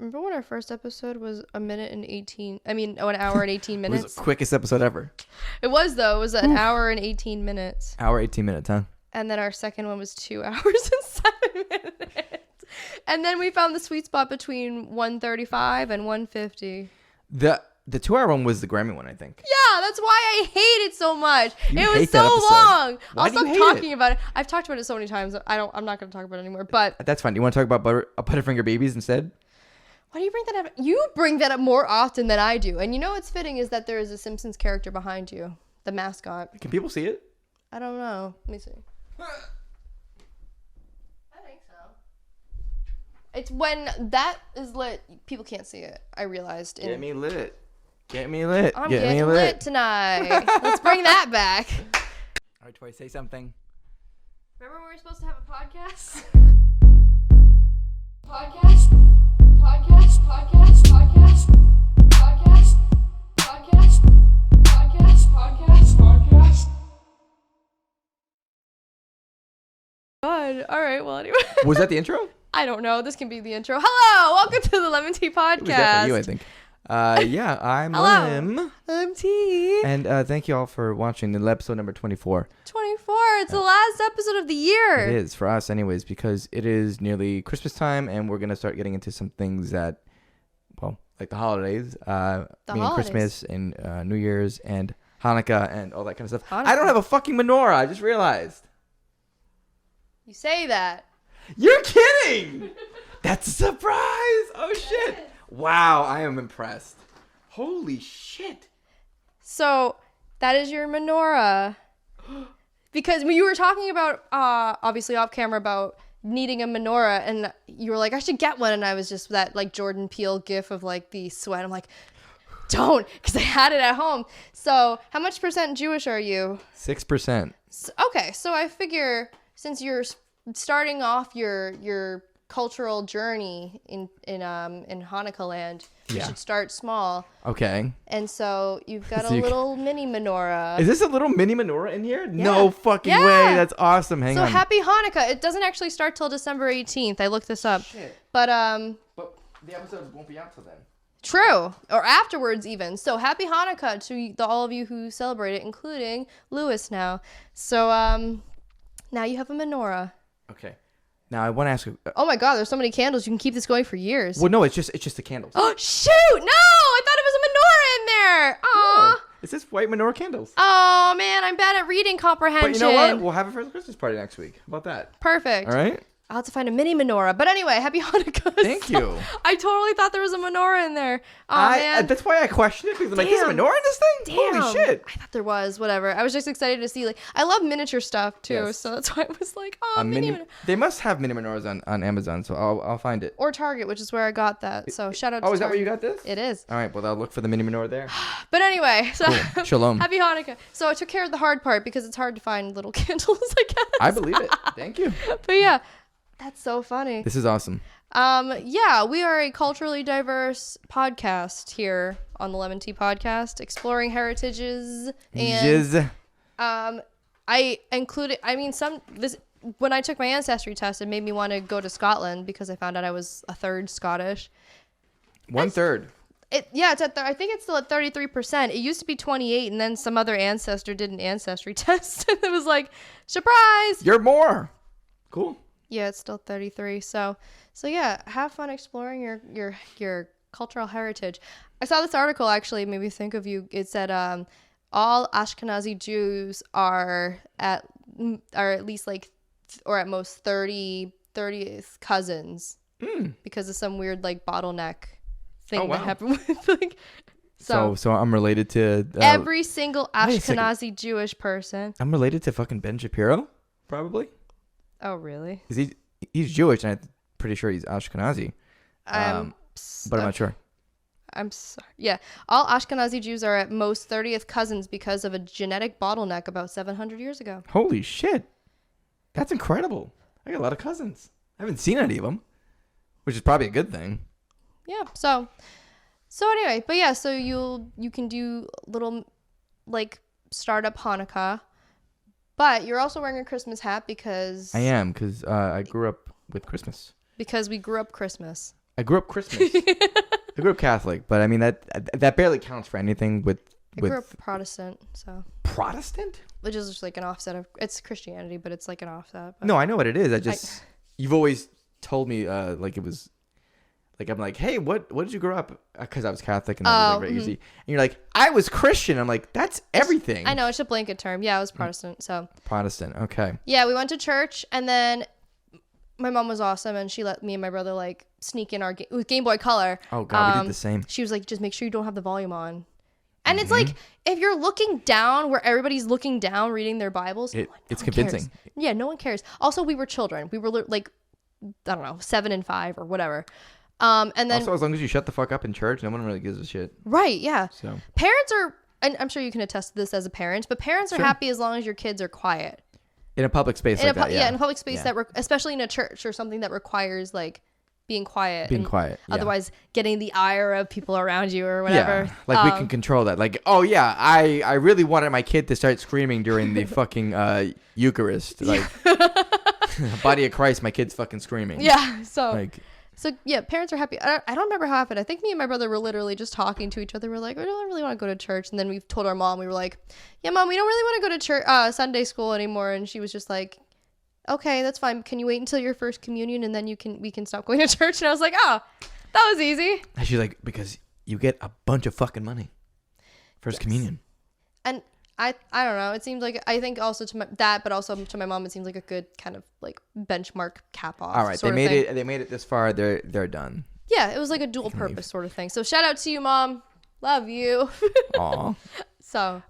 Remember when our first episode was an hour and 18 minutes? It was the quickest episode ever. It was, though. It was an hour and 18 minutes. Hour, 18 minutes, huh? And then our second one was 2 hours and 7 minutes. And then we found the sweet spot between 135 and 150. The 2-hour one was the Grammy one, I think. Yeah, that's why I hate it so much. It was so long. Why I'll do you stop hate talking it? about it. I've talked about it so many times. I'm not going to talk about it anymore. But That's fine. You want to talk about Butterfinger Babies instead? why do you bring that up? You bring that up more often than I do. And you know what's fitting is that there is a Simpsons character behind you, the mascot. Can people see it? I don't know. Let me see. I think so. It's when that is lit, people can't see it. I realized. Get me lit. Get me lit. I'm Get getting me lit tonight. Let's bring that back. All right, Tory, say something. Remember when we were supposed to have a podcast? Podcast. God. All right. Well, anyway. Was that the intro? I don't know. This can be the intro. Hello. Welcome to the Lemon Tea Podcast. It was definitely you, I think. Yeah, I'm Hello. Lim. And thank you all for watching the episode number 24. 24. It's the last episode of the year. It is, for us anyways, because it is nearly Christmas time, and we're going to start getting into some things that, well, like the holidays. Christmas and New Year's and Hanukkah and all that kind of stuff. I don't have a fucking menorah. I just realized. You say that. You're kidding! That's a surprise! Oh, shit. Wow, I am impressed. Holy shit. So, that is your menorah. Because when you were talking about, obviously off camera, about needing a menorah, and you were like, I should get one, and I was just that, like, Jordan Peele gif of, like, the sweat. I'm like, don't, because I had it at home. So, how much % Jewish are you? 6%. Okay, so I figure since you're starting off your cultural journey in Hanukkah land, you should start small. Okay. And so you've got a little mini menorah. Is this a little mini menorah in here? Yeah. No fucking way. That's awesome. Hang on. So happy Hanukkah. It doesn't actually start till December 18th. I looked this up. Shit. But the episode won't be out till then. True. Or afterwards even. So happy Hanukkah to all of you who celebrate it, including Lewis now. So now you have a menorah. Okay. Now I want to ask you. Oh my God! There's so many candles. You can keep this going for years. Well, no, it's just the candles. Oh shoot! No, I thought it was a menorah in there. Aw. No, it's just white menorah candles. Oh man, I'm bad at reading comprehension. But you know what? We'll have it for the Christmas party next week. How about that? Perfect. All right. I'll have to find a mini menorah. But anyway, happy Hanukkah. Thank you. I totally thought there was a menorah in there. Oh man. That's why I questioned it, because I'm like, there's a menorah in this thing? Damn. Holy shit. I thought there was. Whatever. I was just excited to see. Like, I love miniature stuff too, Yes. so that's why I was like, oh, mini menorah. They must have mini menorahs on Amazon, so I'll find it. Or Target, which is where I got that. So shout out to Oh, is that Target. where you got this? It is. All right, well, I'll look for the mini menorah there. But anyway, so Cool. Shalom. Happy Hanukkah. So I took care of the hard part because it's hard to find little candles, I guess. I believe it. Thank you. But yeah, that's so funny. This is awesome. Yeah, we are a culturally diverse podcast here on the Lemon Tea Podcast, exploring heritages and when I took my ancestry test, it made me want to go to Scotland because I found out I was a third Scottish. 1/3. It's at I think it's still at 33%. It used to be 28, and then some other ancestor did an ancestry test, and it was like, surprise! You're more. Cool. Yeah, it's still 33. So yeah, have fun exploring your cultural heritage. I saw this article actually made me think of you. It said all Ashkenazi Jews are at least like or at most 30th cousins because of some weird like bottleneck thing that happened with like so I'm related to every single Ashkenazi Jewish person. I'm related to fucking Ben Shapiro, probably. Oh, really? Because he's Jewish, and I'm pretty sure he's Ashkenazi. But I'm not sure. I'm sorry. Yeah. All Ashkenazi Jews are at most 30th cousins because of a genetic bottleneck about 700 years ago. Holy shit. That's incredible. I got a lot of cousins. I haven't seen any of them, which is probably a good thing. Yeah. So anyway, but yeah, so you can do little like startup Hanukkah. But you're also wearing a Christmas hat because... I am, because I grew up with Christmas. Because we grew up Christmas. I grew up Christmas. I grew up Catholic, but I mean that barely counts for anything with. I grew up Protestant, so. Protestant? Which is just like an offset of, it's Christianity, but it's like an offset. But no, I know what it is. You've always told me like it was, like I'm like, hey, what did you grow up? Because I was Catholic and that was like very easy. And you're like, I was Christian. I'm like, that's everything. I know, it's a blanket term. Yeah, I was Protestant, so. Protestant, okay. Yeah, we went to church, and then my mom was awesome, and she let me and my brother like sneak in our with Game Boy Color. Oh God, we did the same. She was like, just make sure you don't have the volume on. And it's like, if you're looking down where everybody's looking down reading their Bibles, it's convincing. Cares. Yeah, no one cares. Also, we were children. We were like, I don't know, 7 and 5 or whatever. And then also, as long as you shut the fuck up in church, no one really gives a shit. Right, yeah. So parents are, and I'm sure you can attest to this as a parent, but parents are happy as long as your kids are quiet. In a public space like that, yeah. Yeah, in a public space that, especially in a church or something that requires like being quiet. Quiet. Yeah. Otherwise, getting the ire of people around you or whatever. Yeah, like we can control that. Like, oh yeah, I really wanted my kid to start screaming during the fucking Eucharist. Like, body of Christ, my kid's fucking screaming. Yeah, so yeah, parents are happy. I don't remember how it happened. I think me and my brother were literally just talking to each other. We're like, we don't really want to go to church. And then we told our mom, we were like, yeah, Mom, we don't really want to go to church, Sunday school anymore. And she was just like, okay, that's fine. Can you wait until your first communion and then we can stop going to church? And I was like, oh, that was easy. And she's like, because you get a bunch of fucking money. First communion. And I don't know. It seems like, I think also to but also to my mom, it seems like a good kind of like benchmark cap off. All right, they made it this far. They're done. Yeah, it was like a dual purpose sort of thing. So shout out to you, Mom. Love you. Aw. So.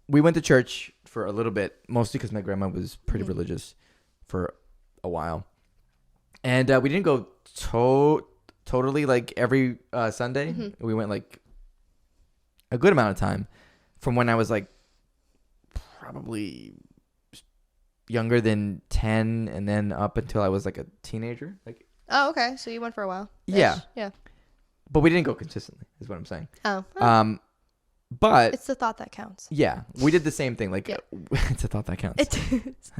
We went to church for a little bit, mostly because my grandma was pretty religious for a while, and we didn't go totally like every Sunday. We went like a good amount of time. From when I was like probably younger than 10 and then up until I was like a teenager. Like, oh, okay. So you went for a while. Yeah. Yeah. But we didn't go consistently is what I'm saying. Oh. But it's the thought that counts. Yeah. We did the same thing. Like, it's a thought that counts.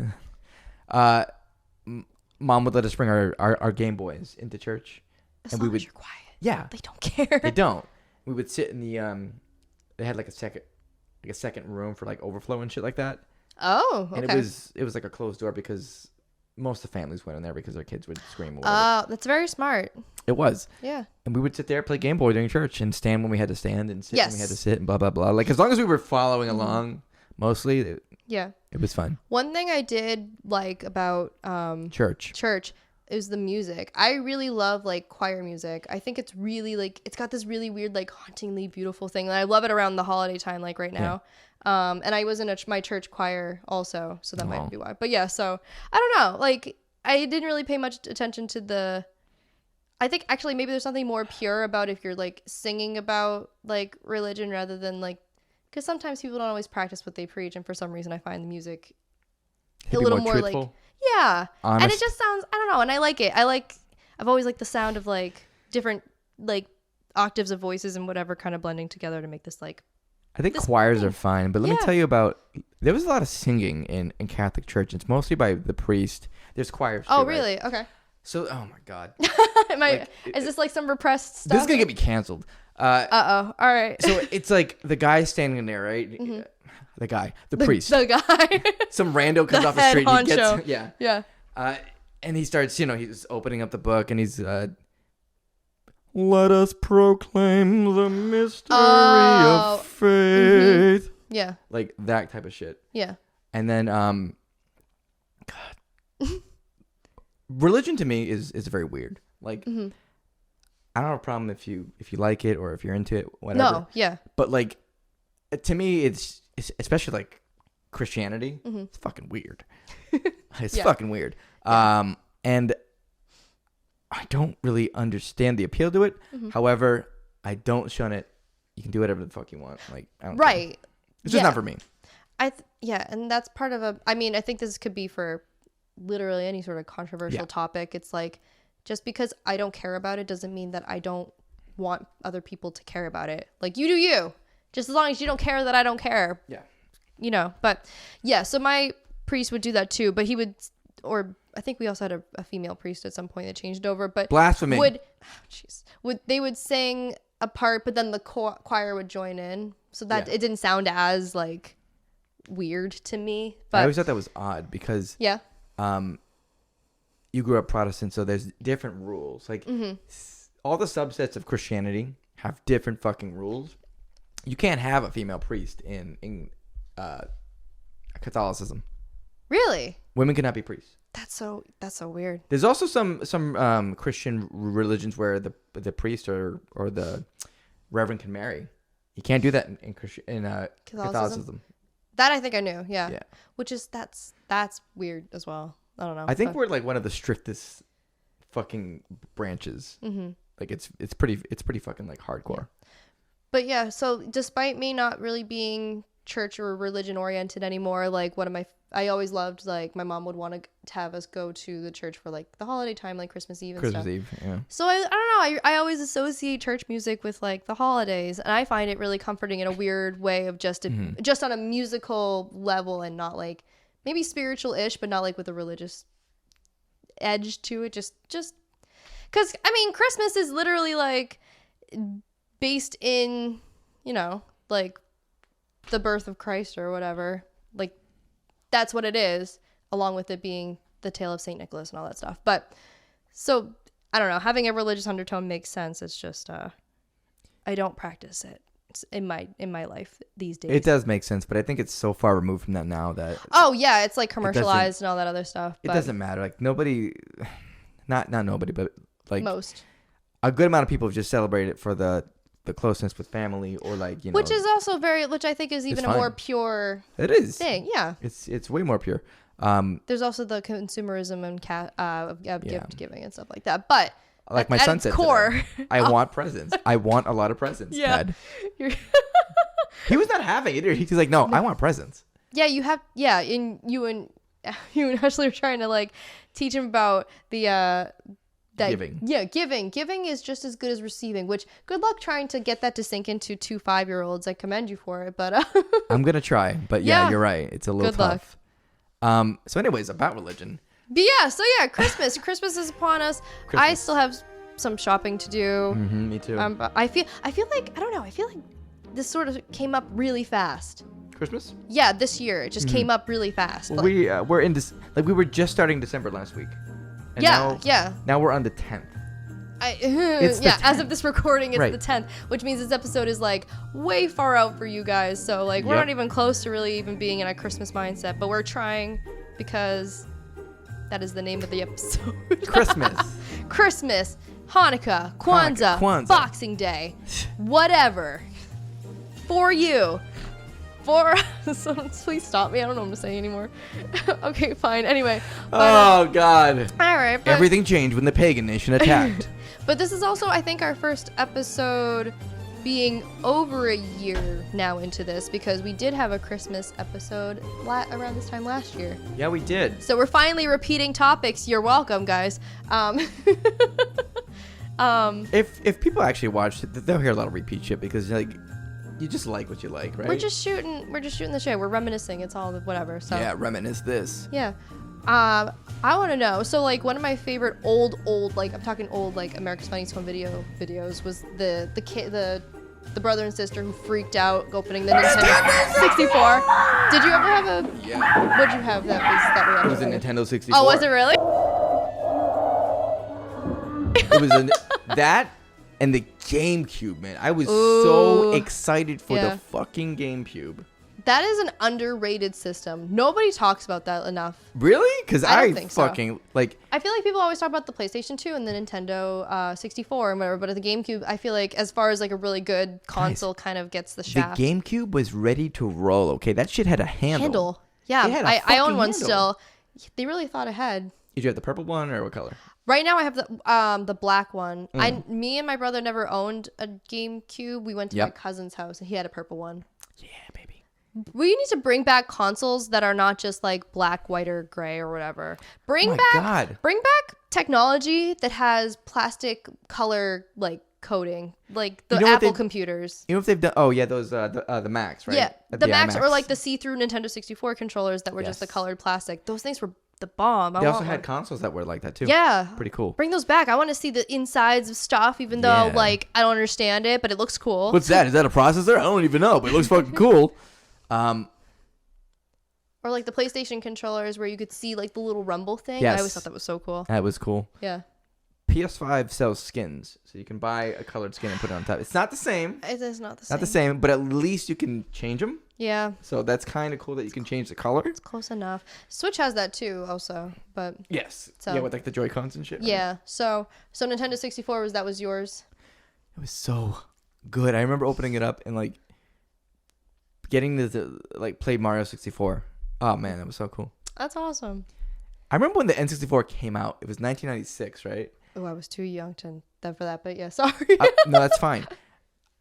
Mom would let us bring our Game Boys into church. As long as you're quiet. Yeah. They don't care. They don't. We would sit in the, they had like a second room for like overflow and shit like that. Oh, okay. And it was like a closed door because most of the families went in there because their kids would scream or whatever. Oh, that's very smart. It was. Yeah. And we would sit there, play Game Boy during church, and stand when we had to stand, and sit when we had to sit, and blah blah blah. Like, as long as we were following along, mostly. It was fun. One thing I did like about church is the music. I really love like choir music. I think it's really like, it's got this really weird like hauntingly beautiful thing, and I love it around the holiday time like right now. And I was in my church choir also, so that might be why. But yeah, so I don't know, like I didn't really pay much attention to I think actually maybe there's something more pure about if you're like singing about like religion rather than like, because sometimes people don't always practice what they preach, and for some reason I find the music a little more truthful, like honest. And it just sounds, I don't know, and I like it. I've always liked the sound of like different like octaves of voices and whatever kind of blending together to make this like, I think choirs are fine, but let me tell you about, there was a lot of singing in Catholic church. It's mostly by the priest. There's choirs too, oh really? Right? Okay. So, oh my God. Is this like some repressed stuff? This is going to get me canceled. All right. So it's like the guy standing there, right? Mm-hmm. The priest. The guy. Some rando comes off the street. And he gets, yeah. And he starts, he's opening up the book and he's, let us proclaim the mystery of faith. Mm-hmm. Yeah. Like that type of shit. Yeah. And then, God. Religion to me is very weird. Like, I don't have a problem if you like it or if you're into it, whatever. No, yeah. But like, to me, it's especially like Christianity. It's fucking weird. It's fucking weird. Yeah. And I don't really understand the appeal to it. However, I don't shun it. You can do whatever the fuck you want. Like, I don't care. It's just not for me. And that's part of I think this could be for literally any sort of controversial topic. It's like, just because I don't care about it doesn't mean that I don't want other people to care about it. Like, you do you. Just as long as you don't care that I don't care. Yeah. But yeah, so my priest would do that too, but he would or I think we also had a female priest at some point that changed over, but blasphemy. They would sing a part, but then the choir would join in, so that it didn't sound as like weird to me. But I always thought that was odd because you grew up Protestant, so there's different rules. Like all the subsets of Christianity have different fucking rules. You can't have a female priest in Catholicism. Really? Women cannot be priests. That's so weird. There's also some Christian religions where the priest or the reverend can marry. You can't do that in Catholicism. That I think I knew. Yeah. Which is that's weird as well. I don't know. I think we're like one of the strictest fucking branches. Like it's pretty fucking like hardcore. Yeah. But yeah, so despite me not really being church or religion oriented anymore, like I always loved, like, my mom would want to have us go to the church for like the holiday time, like Christmas Eve and stuff. Yeah. So I don't know, I always associate church music with like the holidays, and I find it really comforting in a weird way of just on a musical level, and not like maybe spiritual-ish, but not like with a religious edge to it. Just because I mean, Christmas is literally like based in, like the birth of Christ or whatever. Like that's what it is, along with it being the tale of Saint Nicholas and all that stuff. But so I don't know, having a religious undertone makes sense. It's just I don't practice it in my life these days. It does make sense, but I think it's so far removed from that now that it's like commercialized and all that other stuff. It doesn't matter. Like nobody, not nobody, but like most, a good amount of people just celebrate it for the closeness with family, or like, which is also which I think is even a more pure thing. Yeah, it's way more pure. There's also the consumerism and of gift giving and stuff like that, but like my son said core today, I want presents. I want a lot of presents, Dad. He was not having it. He's like, no, I want presents. Yeah, you have. Yeah, you and Ashley are trying to like teach him about the giving. Yeah, giving is just as good as receiving, which good luck trying to get that to sink into 2 5-year-olds. I commend you for it, but I'm gonna try. But yeah, you're right, it's a little tough. So anyways, about religion, but Christmas is upon us. I still have some shopping to do. Me too. I feel like I don't know, I feel like this sort of came up really fast. Christmas? Yeah, this year it just came up really fast. Well, we're in this, like, we were just starting December last week. And now we're on the 10th. As of this recording, it's the 10th, which means this episode is like way far out for you guys. So like we're not even close to really even being in a Christmas mindset, but we're trying, because that is the name of the episode. Christmas, Hanukkah, Kwanzaa, Boxing Day, whatever. For you. So please stop me. I don't know what to say anymore. Okay, fine. Anyway. God. All right. Everything changed when the pagan nation attacked. But this is also, I think, our first episode being over a year now into this, because we did have a Christmas episode around this time last year. Yeah, we did. So we're finally repeating topics. You're welcome, guys. If people actually watch it, they'll hear a lot of repeat shit, because like, you just like what you like, right? We're just shooting the shit. We're reminiscing. It's all whatever. So yeah, reminisce this. Yeah. I want to know. So like one of my favorite old like, I'm talking old, like America's Funniest Home videos was the brother and sister who freaked out opening the Nintendo 64. Did you ever have a? Yeah. What'd you have that reaction? It was a Nintendo 64. Oh, was it really? It was that. And the GameCube, man. I was so excited for the fucking GameCube. That is an underrated system. Nobody talks about that enough. Really? Because I think fucking, so. like... I feel like people always talk about the PlayStation 2 and the Nintendo 64 and whatever, but the GameCube, I feel like, as far as like a really good console, kind of gets the shaft. The GameCube was ready to roll, okay? That shit had a handle. Yeah, I own one still. They really thought ahead. Did you have the purple one, or what color? Right now I have the black one. Me and my brother never owned a GameCube. We went to my cousin's house and he had a purple one. Yeah, baby. We need to bring back consoles that are not just like black, white, or gray or whatever. Bring back technology that has plastic color like coating, like the Apple computers. You know if they've done? Oh yeah, those the Macs, right? Yeah, the Macs, or like the see-through Nintendo 64 controllers that were just the colored plastic. Those things were the bomb. They also had consoles that were like that too. Yeah. Pretty cool. Bring those back. I want to see the insides of stuff, even though like I don't understand it, but it looks cool. What's that? Is that a processor? I don't even know, but it looks fucking cool. Or like the PlayStation controllers where you could see like the little rumble thing. Yes. I always thought that was so cool. That was cool. Yeah. PS5 sells skins, so you can buy a colored skin and put it on top. It's not the same. It is not the same. Not the same, but at least you can change them. Yeah. So that's kind of cool that you can change the color. It's close enough. Switch has that too, also, but yes. So, yeah, with like the Joy-Cons and shit. Right? Yeah. So Nintendo 64 was yours. It was so good. I remember opening it up and like getting to like play Mario 64. Oh man, that was so cool. That's awesome. I remember when the N64 came out. It was 1996, right? Oh, I was too young for that, but yeah, sorry. No, that's fine.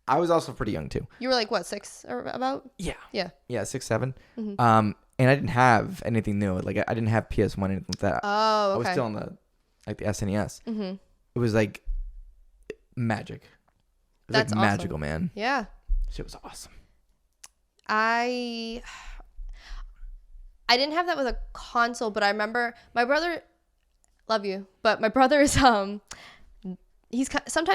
I was also pretty young too. You were like what, 6 or about? Yeah. Yeah. Yeah, 6, 7. Mm-hmm. And I didn't have anything new. Like I didn't have PS1 or anything like that. Oh, okay. I was still on the SNES. Mm-hmm. It was like magic. It was That's like awesome. magical, man. Yeah. Shit was awesome. I didn't have that with a console, but I remember my brother, love you, but my brother is sometimes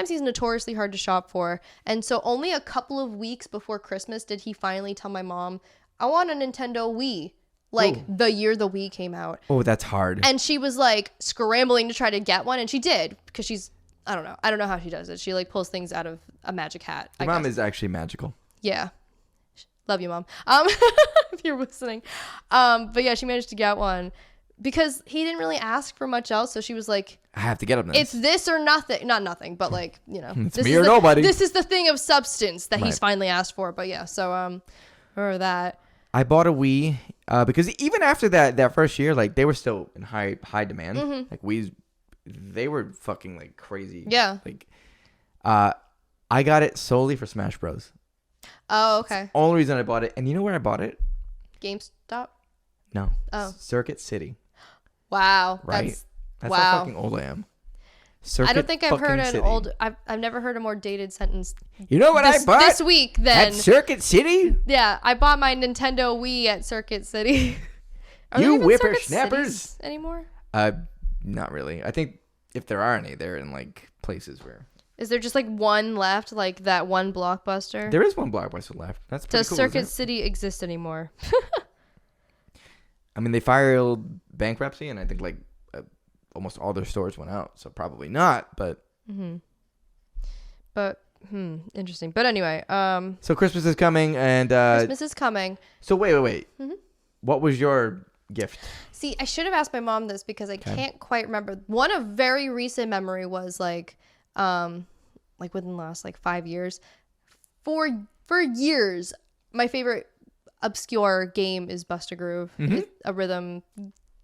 he's notoriously hard to shop for, and so only a couple of weeks before Christmas did he finally tell my mom, I want a Nintendo Wii, like Ooh. the year the Wii came out. Oh, that's hard. And she was like scrambling to try to get one, and she did, because she's, I don't know how she does it. She like pulls things out of a magic hat. Your mom is actually magical. Yeah. Love you, Mom. If you're listening. But yeah, she managed to get one because he didn't really ask for much else. So she was like, I have to get him this. It's this or nothing. Not nothing, but like, you know. It's me or nobody. This is the thing of substance that he's Right. finally asked for. But yeah, so remember that. I bought a Wii because even after that first year, like they were still in high demand. Mm-hmm. Like Wii's, they were fucking like crazy. Yeah. Like, I got it solely for Smash Bros. Oh, okay. Only reason I bought it, and you know where I bought it? GameStop? No. Oh. Circuit City. Wow. Right. That's wow. how fucking old I am. Circuit I don't think I've heard fucking an City. old. I've never heard a more dated sentence. You know what I bought this week? Then at Circuit City? yeah, I bought my Nintendo Wii at Circuit City. Are You there even whippersnappers? Circuit Cities anymore? Not really. I think if there are any, they're in like places where Is there just like one left, like that one Blockbuster? there is one Blockbuster left. That's pretty Does cool. Circuit Isn't it? City exist anymore? I mean, they filed bankruptcy, and I think like almost all their stores went out, so probably not. But Interesting. But anyway, so Christmas is coming, and Christmas is coming. so wait. Mhm. What was your gift? See, I should have asked my mom this because I can't quite remember. One of very recent memory was like within the last like 5 years. For years, my favorite obscure game is Bust a Groove. It's a rhythm,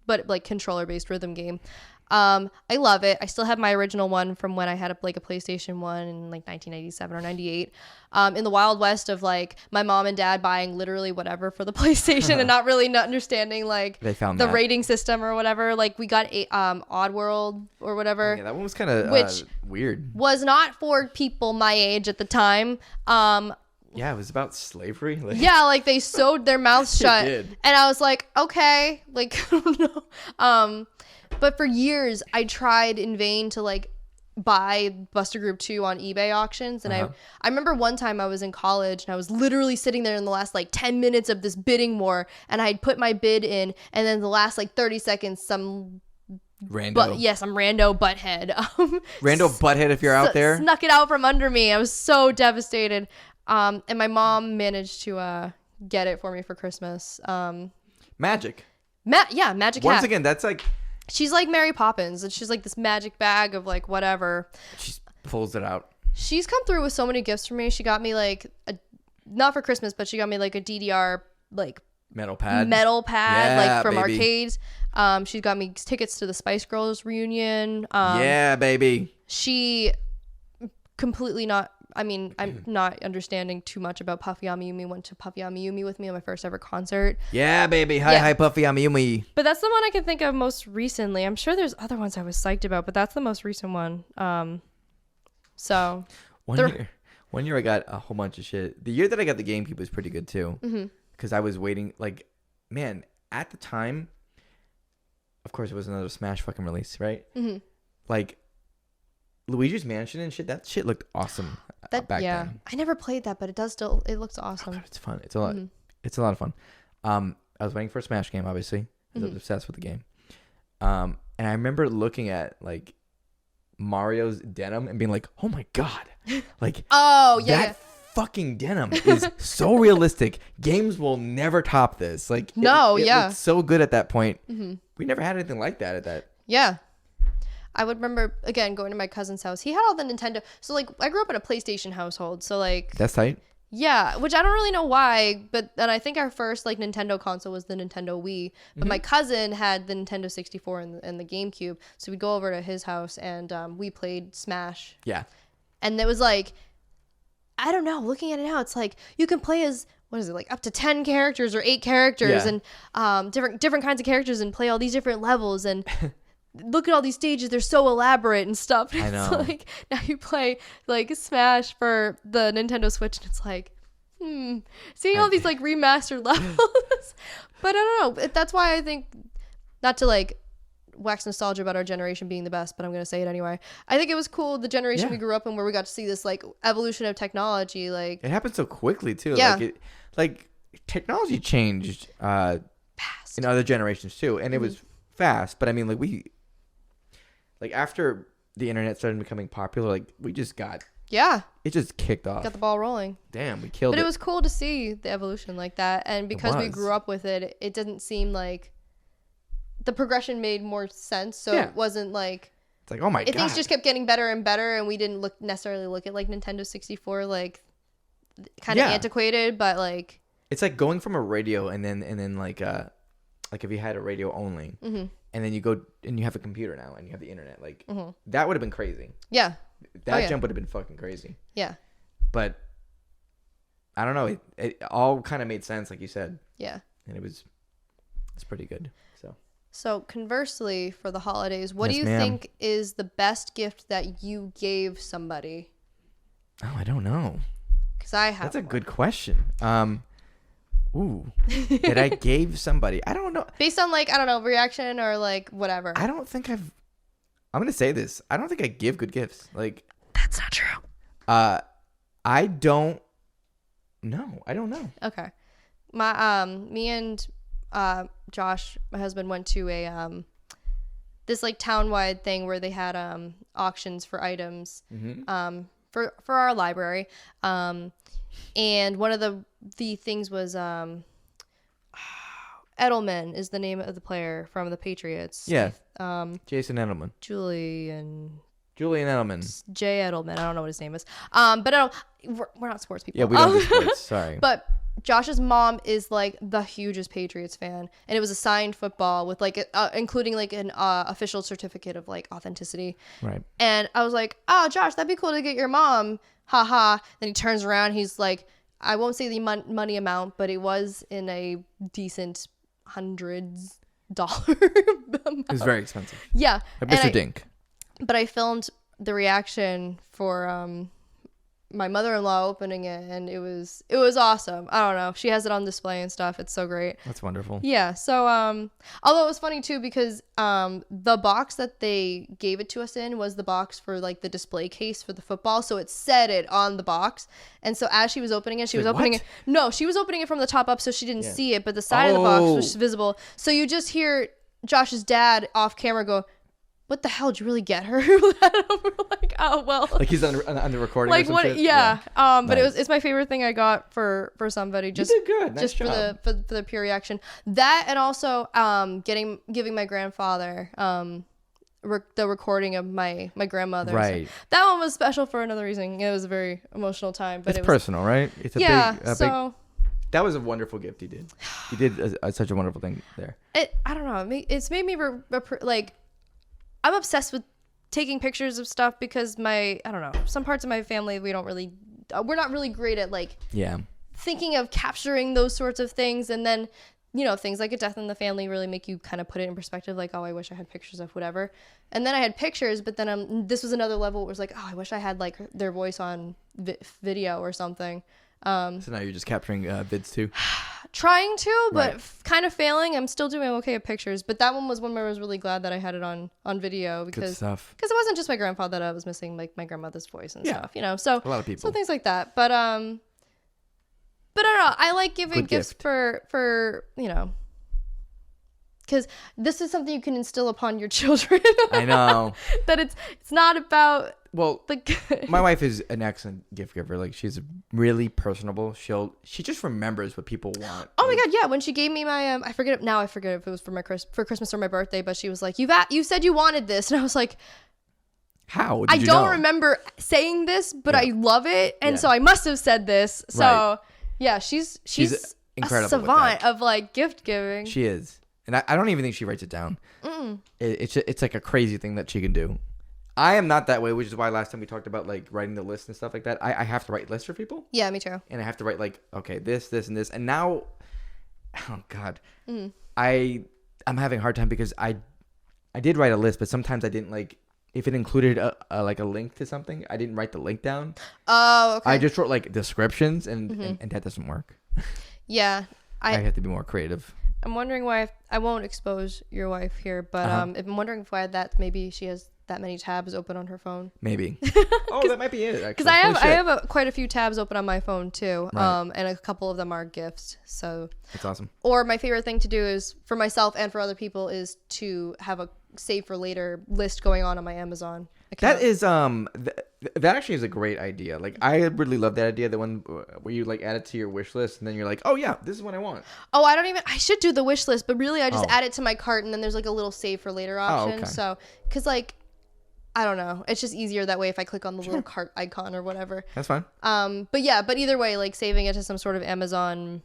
but like controller based rhythm game. I love it. I still have my original one from when I had a PlayStation 1 in like 1997 or 98. In the Wild West of like my mom and dad buying literally whatever for the PlayStation and not really understanding like They found the that. rating system or whatever. Like we got a Oddworld or whatever. Yeah, that one was kind of Which- weird. Was not for people my age at the time. Yeah, it was about slavery. Like, Yeah, like they sewed their mouths shut. did. And I was like, okay, like I don't know. But for years I tried in vain to like buy Buster Group 2 on eBay auctions. And I remember one time I was in college and I was literally sitting there in the last like 10 minutes of this bidding war, and I had put my bid in, and then the last like 30 seconds some rando butthead. Rando butthead, if you're out there. Snuck it out from under me. I was so devastated. And my mom managed to get it for me for Christmas. Magic. Magic Once hat. again, that's like She's like Mary Poppins, and she's like this magic bag of like whatever. she pulls it out. She's come through with so many gifts for me. She got me like not for Christmas, but she got me like a DDR like Metal pad. like Yeah, from baby. arcades. She got me tickets to the Spice Girls reunion. Yeah, baby. She completely not. I mean, I'm not understanding too much about Puffy Amiyumi. Went to Puffy Amiyumi with me on my first ever concert. Yeah, baby. Hi, Puffy Amiyumi. But that's the one I can think of most recently. I'm sure there's other ones I was psyched about, but that's the most recent one. So One year I got a whole bunch of shit. The year that I got the GameCube was pretty good too, because I was waiting. Like, man, at the time, of course, it was another Smash fucking release, right? Mm-hmm. Like Luigi's Mansion and shit. That shit looked awesome back then. I never played that, but it looks awesome. Oh God, it's fun. It's a lot. It's a lot of fun. I was waiting for a Smash game, obviously. I was obsessed with the game. And I remember looking at like Mario's denim and being like, "Oh my God!" Like, oh yeah, that fucking denim is so realistic. Games will never top this. Like, it looked so good at that point. Mm-hmm. We never had anything like that at that. Yeah. I would remember, again, going to my cousin's house. He had all the Nintendo. So, like, I grew up in a PlayStation household. So, like... That's tight. Yeah, which I don't really know why. But then I think our first, like, Nintendo console was the Nintendo Wii. But my cousin had the Nintendo 64 and the GameCube. So, we'd go over to his house and we played Smash. Yeah. And it was, like... I don't know. Looking at it now, it's like, you can play as... What is it, like up to 10 characters or 8 characters and different kinds of characters and play all these different levels and... Look at all these stages, they're so elaborate and stuff. I know. It's like now you play like Smash for the Nintendo Switch and it's like seeing all these like remastered levels. But I don't know, that's why I think, not to like wax nostalgia about our generation being the best, but I'm gonna say it anyway, I think it was cool, the generation we grew up in, where we got to see this like evolution of technology. Like, it happened so quickly too. Yeah. Like technology changed fast in other generations too, and it was fast. But I mean, like after the internet started becoming popular, like we just got it just kicked off. Got the ball rolling. Damn, we killed it. But it was cool to see the evolution like that, and because we grew up with it, it didn't seem like the progression made more sense. So it wasn't like, it's like, oh my God, things just kept getting better and better, and we didn't necessarily look at like Nintendo 64 like kind of antiquated, but like it's like going from a radio and then like if you had a radio only. And then you go and you have a computer now and you have the internet. Like, that would have been crazy. Yeah. That jump would have been fucking crazy. Yeah. But I don't know. It all kind of made sense, like you said. Yeah. And it's pretty good. So conversely, for the holidays, what do you think is the best gift that you gave somebody? Oh, I don't know. Because I have. That's a good question. Ooh, that I gave somebody. I don't know. Based on like, I don't know, reaction or like whatever. I don't think I'm going to say this. I don't think I give good gifts. Like, that's not true. I don't know. Okay. Me and Josh, my husband, went to a this like town-wide thing where they had auctions for items for our library. And one of the things was Edelman is the name of the player from the Patriots. Yeah. Jason Edelman. Julian Edelman. Jay Edelman. I don't know what his name is. But we're not sports people. Yeah, we don't do sports. Sorry. But Josh's mom is like the hugest Patriots fan, and it was a signed football with like including like an official certificate of like authenticity. Right. And I was like, "Oh, Josh, that'd be cool to get your mom." Haha. Then he turns around. He's like, I won't say the money amount, but it was in a decent $100s. It was very expensive. Yeah. Mr. Dink. But I filmed the reaction for my mother-in-law opening it, and it was awesome. I don't know. She has it on display and stuff. It's so great. That's wonderful. Yeah. So although it was funny too, because the box that they gave it to us in was the box for like the display case for the football, so it said it on the box. And so as she was opening it, she was opening it from the top up, so she didn't see it, but the side of the box was visible. So you just hear Josh's dad off camera go, "What the hell, did you really get her?" We're like, oh well. Like he's on the recording. Like or some what? shit? Yeah. But nice. it's my favorite thing I got for somebody. Just you did good. Nice just job. for the pure reaction. That, and also giving my grandfather the recording of my grandmother. Right. So that one was special for another reason. It was a very emotional time. But it's it was personal, right? It's a big. That was a wonderful gift he did. He did such a wonderful thing there. I don't know. It's made me like. I'm obsessed with taking pictures of stuff because I don't know, some parts of my family, we're not really great at like thinking of capturing those sorts of things. And then, you know, things like a death in the family really make you kind of put it in perspective. Like, oh, I wish I had pictures of whatever. And then I had pictures, but then this was another level where it was like, oh, I wish I had like their voice on video or something. So now you're just capturing vids too? trying to, but Right. kind of failing. I'm still doing okay at pictures, but that one was one where I was really glad that I had it on video Good because stuff. it wasn't just my grandfather that I was missing, like my grandmother's voice and Yeah. stuff, you know. So A lot of people. so things like that. But I don't know. I like giving Good gifts gift. for you know, because this is something you can instill upon your children. I know. That it's not about Well, the. my wife is an excellent gift giver. Like, she's really personable. She just remembers what people want. Oh my god, yeah! When she gave me my I forget if it was for Christmas or my birthday, but she was like, you said you wanted this," and I was like, How? "I Did you don't know? remember saying this, but Yeah. I love it, and Yeah. so I must have said this." So Right. yeah, she's incredible a with savant that. of like gift giving. She is, and I don't even think she writes it down. It's like a crazy thing that she can do. I am not that way, which is why last time we talked about like writing the list and stuff like that. I have to write lists for people. Yeah, me too. And I have to write like, okay, this, and this. And now, oh God, Mm. I'm having a hard time because I did write a list, but sometimes I didn't like, if it included like a link to something, I didn't write the link down. Oh, okay. I just wrote like descriptions and that doesn't work. Yeah, I have to be more creative. I'm wondering why I won't expose your wife here, but I'm wondering why maybe she has that many tabs open on her phone. Maybe. Oh, that might be it. Because I have quite a few tabs open on my phone too, Right. and a couple of them are gifts. So That's awesome. or my favorite thing to do is for myself and for other people is to have a save for later list going on my Amazon account. That is that actually is a great idea. Like, I really love that idea, the one where you like add it to your wish list and then you're like, oh yeah, this is what I want. Oh, I should do the wish list, but really I just Oh. add it to my cart and then there's like a little save for later option. okay. So, cause like, I don't know, it's just easier that way if I click on the little cart icon or whatever. That's fine. But either way, like saving it to some sort of Amazon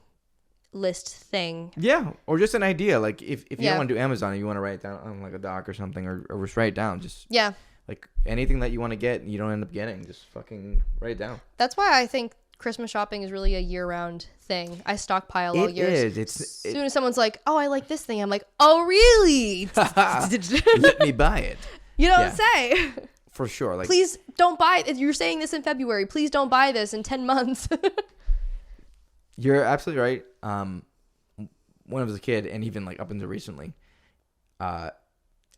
list thing. Yeah, or just an idea. Like, if you Yeah. don't want to do Amazon and you want to write it down on like a doc or something, or just write it down. Just Yeah. like anything that you want to get and you don't end up getting, just fucking write it down. That's why I think Christmas shopping is really a year-round thing. I stockpile all It year. is. As soon as someone's like, "Oh, I like this thing," I'm like, "Oh, really?" Let me buy it. You don't Yeah. say. For sure. Like, Please don't buy it. You're saying this in February. Please don't buy this in 10 months. you're absolutely right. When I was a kid, and even like up until recently, I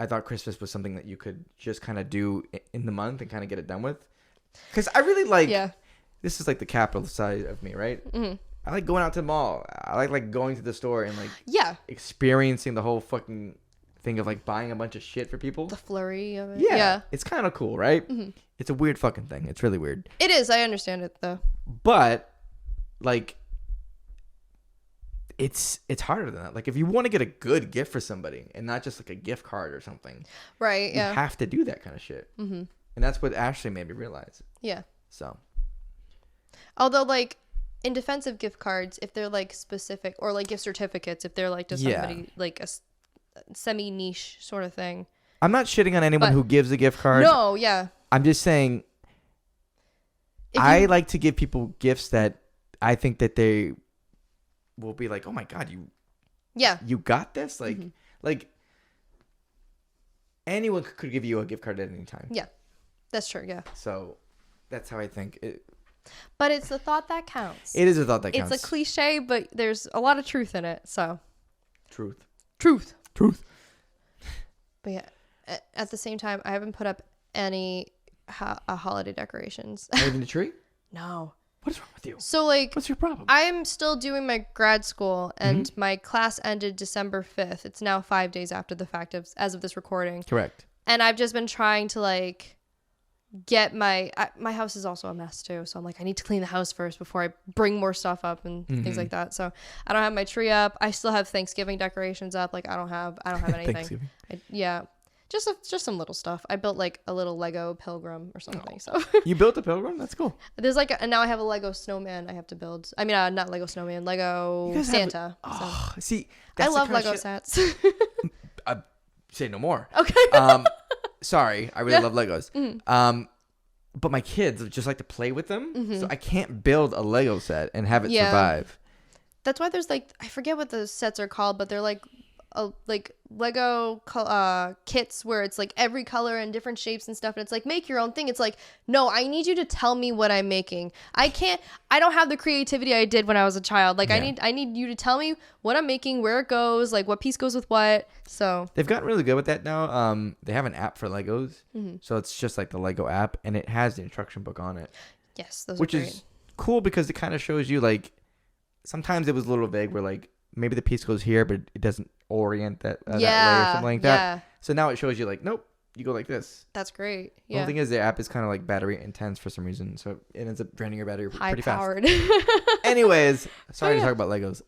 thought Christmas was something that you could just kind of do in the month and kind of get it done with. Because I really like, Yeah. this is like the capital side of me, right? Mm-hmm. I like going out to the mall. I like going to the store and like Yeah. experiencing the whole fucking thing of like buying a bunch of shit for people. The flurry of it. Yeah. It's kind of cool, right? Mm-hmm. It's a weird fucking thing. It's really weird. It is. I understand it though. But like, it's harder than that. Like, if you want to get a good gift for somebody and not just like a gift card or something, Right. Yeah. you have to do that kind of shit. Mm-hmm. And that's what Ashley made me realize. Yeah. So Although, like, in defense of gift cards, if they're like specific, or like gift certificates, if they're like to Yeah. somebody like a semi niche sort of thing. I'm not shitting on anyone But- who gives a gift card. No. Yeah. I'm just saying If I you- like to give people gifts that I think that they will be like, oh my God, Yeah. you got this? Like, Mm-hmm. like anyone could give you a gift card at any time. Yeah. That's true. Yeah. So that's how I think it. But it's the thought that counts. It is a thought that counts. It's a cliche, but there's a lot of truth in it. So Truth. truth. Truth. But yeah, at the same time, I haven't put up any holiday decorations. Not even a tree? No. What is wrong with you? So like, What's your problem? I'm still doing my grad school, and Mm-hmm. my class ended December 5th. It's now 5 days after the fact as of this recording, Correct. and I've just been trying to like get my house is also a mess too. So I'm like, I need to clean the house first before I bring more stuff up and Mm-hmm. things like that. So I don't have my tree up. I still have Thanksgiving decorations up. Like I don't have anything. Thanksgiving. Yeah. Just some little stuff. I built like a little Lego pilgrim or something. So You built a pilgrim? That's cool. there's like and now I have a Lego snowman I have to build. I mean, not Lego snowman, Lego You guys have- Santa. Oh, see, I that's the love kind of Lego shit- sets. Say no more. Okay. Sorry, I really love Legos. But my kids just like to play with them, so I can't build a Lego set and have it Yeah. survive. That's why there's like I forget what the sets are called, but they're like Lego kits where it's like every color and different shapes and stuff, and it's like make your own thing. It's like, no, I need you to tell me what I'm making. I don't have the creativity I did when I was a child. Like I need you to tell me what I'm making, where it goes, like what piece goes with what. So they've gotten really good with that now. They have an app for Legos, so it's just like the Lego app, and it has the instruction book on it. Yes, those which are great. Is cool because it kind of shows you, like, sometimes it was a little vague where like maybe the piece goes here but it doesn't orient that way or something like that. Yeah. So now it shows you like, nope, you go like this. That's great. The only thing is the app is kind of like battery intense for some reason, so it ends up draining your battery pretty fast. Anyways, sorry to talk about Legos.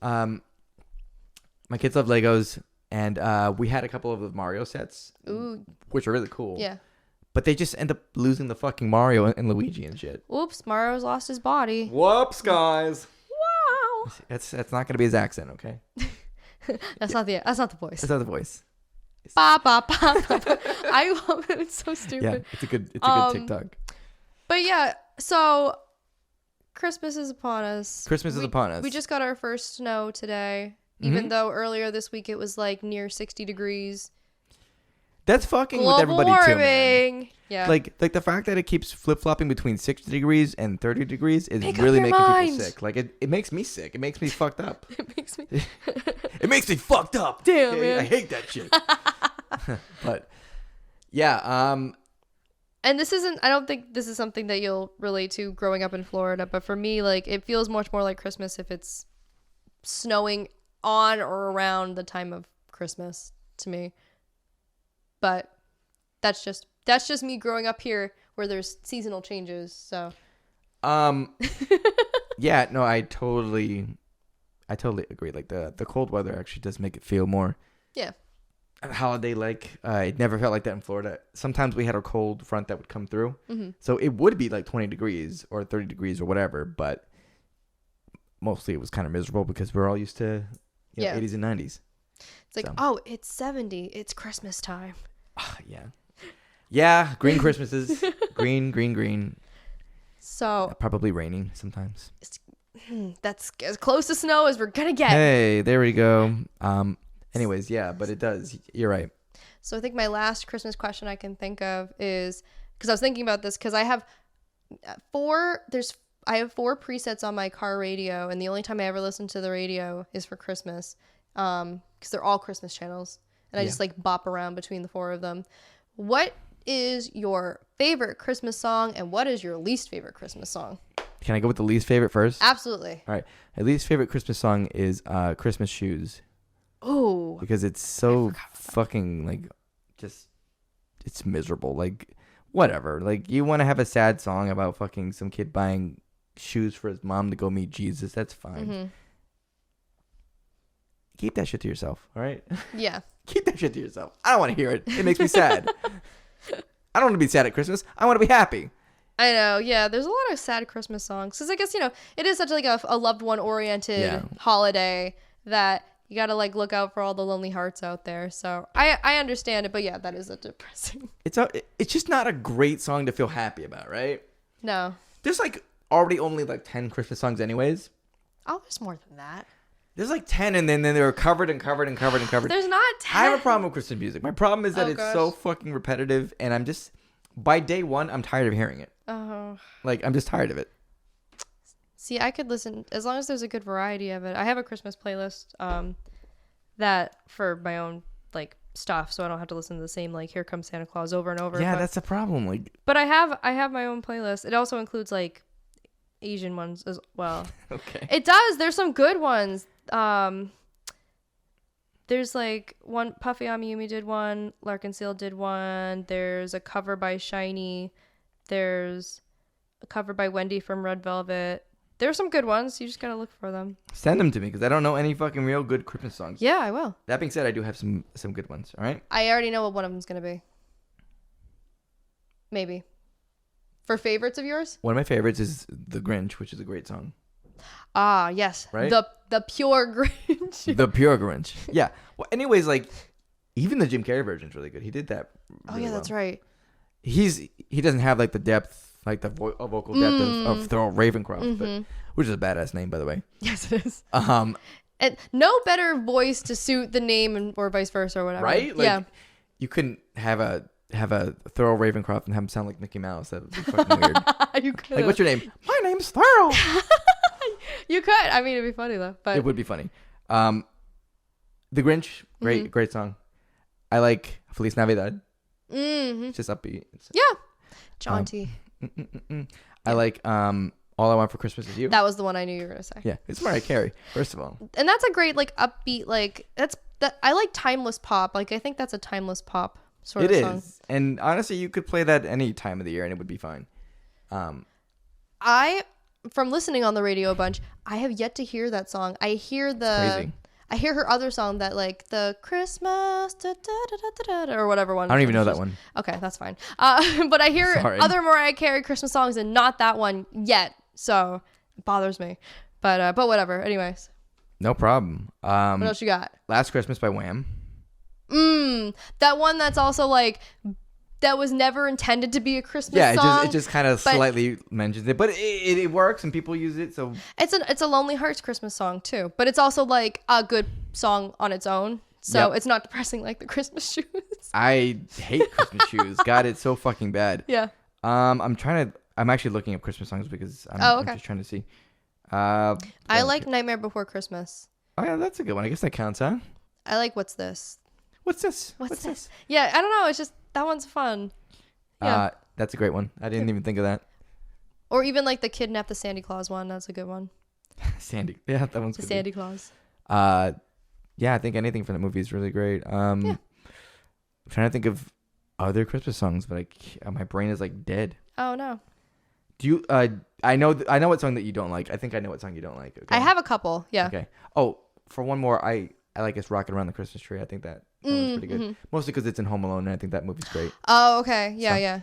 My kids love Legos, and we had a couple of the Mario sets. Ooh. Which are really cool. Yeah. But they just end up losing the fucking Mario and Luigi and shit. Whoops, Mario's lost his body. Whoops, guys. Wow. That's not gonna be his accent, okay? That's not the voice. That's not the voice. Ba ba ba ba. I love it. It's so stupid. Yeah, it's a good TikTok. But yeah, so Christmas is upon us. Christmas is upon us. We just got our first snow today, even though earlier this week it was like near 60 degrees. That's fucking Global with everybody warming. too, man. Yeah. Like the fact that it keeps flip-flopping between 60 degrees and 30 degrees is Make really making mind. people sick. Like it makes me sick. It makes me fucked up. It makes me It makes me fucked up. Damn, okay? man. I hate that shit. But yeah, and I don't think this is something that you'll relate to growing up in Florida, but for me, like, it feels much more like Christmas if it's snowing on or around the time of Christmas to me. But that's just me growing up here where there's seasonal changes. So yeah, no, I totally agree. Like the cold weather actually does make it feel more holiday like. It never felt like that in Florida. Sometimes we had a cold front that would come through, so it would be like 20 degrees or 30 degrees or whatever, but mostly it was kind of miserable because we're all used to 80s and 90s. It's like, oh, it's 70. It's Christmas time. Yeah, green Christmases. green. So probably raining sometimes. That's as close to snow as we're gonna get. Hey, there we go. Anyways, yeah, but it does. You're right. So I think my last Christmas question I can think of is, because I was thinking about this, because I have four presets on my car radio, and the only time I ever listen to the radio is for Christmas, because they're all Christmas channels, and I just like bop around between the four of them. What is your favorite Christmas song, and what is your least favorite Christmas song? Can I go with the least favorite first? Absolutely. All right. My least favorite Christmas song is Christmas Shoes. Oh. Because it's so fucking, like, just, it's miserable. Like, whatever. Like, you want to have a sad song about fucking some kid buying shoes for his mom to go meet Jesus. That's fine. Mm-hmm. Keep that shit to yourself, all right? Yeah. Keep that shit to yourself. I don't want to hear it. It makes me sad. I don't want to be sad at Christmas. I want to be happy. I know, yeah. There's a lot of sad Christmas songs. Because I guess, it is such like a loved one oriented holiday that you got to like look out for all the lonely hearts out there. So I understand it, but yeah, that is a depressing. It's just not a great song to feel happy about, right? No. There's like already only like 10 Christmas songs anyways. Oh, there's more than that. There's like 10 and then they're covered. There's not 10. I have a problem with Christmas music. My problem is that it's so fucking repetitive, and I'm just, by day one, I'm tired of hearing it. Oh. Like, I'm just tired of it. See, I could listen, as long as there's a good variety of it. I have a Christmas playlist that for my own, like, stuff, so I don't have to listen to the same, like, Here Comes Santa Claus over and over. Yeah, that's the problem. Like, but I have my own playlist. It also includes, like, Asian ones as well. Okay. It does. There's some good ones. There's like one, Puffy Amiyumi did one, Larkin Seal did one, there's a cover by Shiny, there's a cover by Wendy from Red Velvet. There's some good ones. You just gotta look for them. Send them to me because I don't know any fucking real good Christmas songs. Yeah, I will. That being said, I do have some good ones. All right. I already know what one of them's gonna be. Maybe. For favorites of yours? One of my favorites is The Grinch, which is a great song. Ah, yes. Right? The pure Grinch. The pure Grinch. Yeah. Well, anyways, like, even the Jim Carrey version is really good. He did that really well. That's right. He doesn't have, like, the depth, like, the vocal depth of Thurl Ravencroft, but, which is a badass name, by the way. Yes, it is. And no better voice to suit the name or vice versa or whatever. Right? Like, yeah. You couldn't have a Thurl Ravencroft and have him sound like Mickey Mouse. That would be fucking weird. You could. Like, what's your name? My name's Thurl. You could. I mean, it'd be funny though. But It would be funny. The Grinch, great song. I like Feliz Navidad. It's just upbeat. Yeah. Jaunty. I like All I Want for Christmas Is You. That was the one I knew you were gonna say. Yeah, it's Mariah Carey, first of all. And that's a great like upbeat like I like timeless pop. Like I think that's a timeless pop sort of song. It is. And honestly, you could play that any time of the year and it would be fine. From listening on the radio a bunch, I have yet to hear that song. I hear her other song that like the Christmas or whatever one. I don't even know that one. Okay, that's fine. But I hear other Mariah Carey Christmas songs and not that one yet, so it bothers me. But whatever. Anyways. No problem. What else you got? Last Christmas by Wham. That one that's also like that was never intended to be a Christmas song. It just kind of slightly mentions it, but it works and people use it. So it's a Lonely Hearts Christmas song too, but it's also like a good song on its own. So it's not depressing like the Christmas shoes. I hate Christmas shoes. God, it's so fucking bad. Yeah. I'm actually looking up Christmas songs because I'm just trying to see. I like Nightmare Before Christmas. Oh yeah, that's a good one. I guess that counts, huh? I like What's This? What's this? What's this? Yeah, I don't know. It's just that one's fun. Yeah. That's a great one. I didn't even think of that. Or even like the Kidnap the Sandy Claus one. That's a good one. Sandy. Yeah, that one's good. The Sandy Claus. Yeah, I think anything from that movie is really great. I'm trying to think of other Christmas songs, but my brain is like dead. Oh no. Do you? I know what song that you don't like. I think I know what song you don't like. Okay? I have a couple. Yeah. Okay. Oh, for one more, I like It's Rockin' Around the Christmas Tree. I think that one's pretty good. Mm-hmm. Mostly because it's in Home Alone, and I think that movie's great. Oh, okay. Yeah, yeah.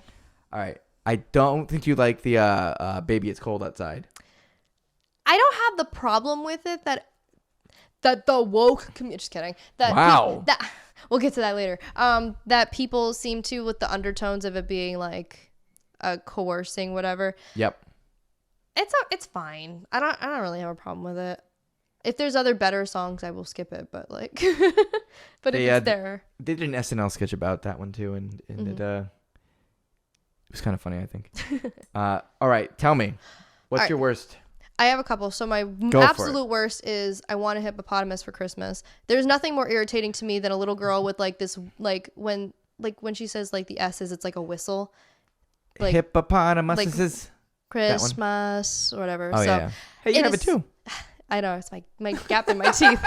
All right. I don't think you like the Baby It's Cold Outside. I don't have the problem with it that the woke community. Just kidding. Wow. We'll get to that later. That people seem to with the undertones of it being like coercing whatever. Yep. It's fine. I don't really have a problem with it. If there's other better songs, I will skip it. But like, but if it's there, they did an SNL sketch about that one too, and it was kind of funny, I think. All right, tell me, what's your worst? I have a couple. So my absolute worst is I Want a Hippopotamus for Christmas. There's nothing more irritating to me than a little girl with like this when she says like the S's, it's like a whistle. Like, hippopotamuses. Like Christmas or whatever. Oh, so yeah. Hey, you have it too. I know, it's my gap in my teeth,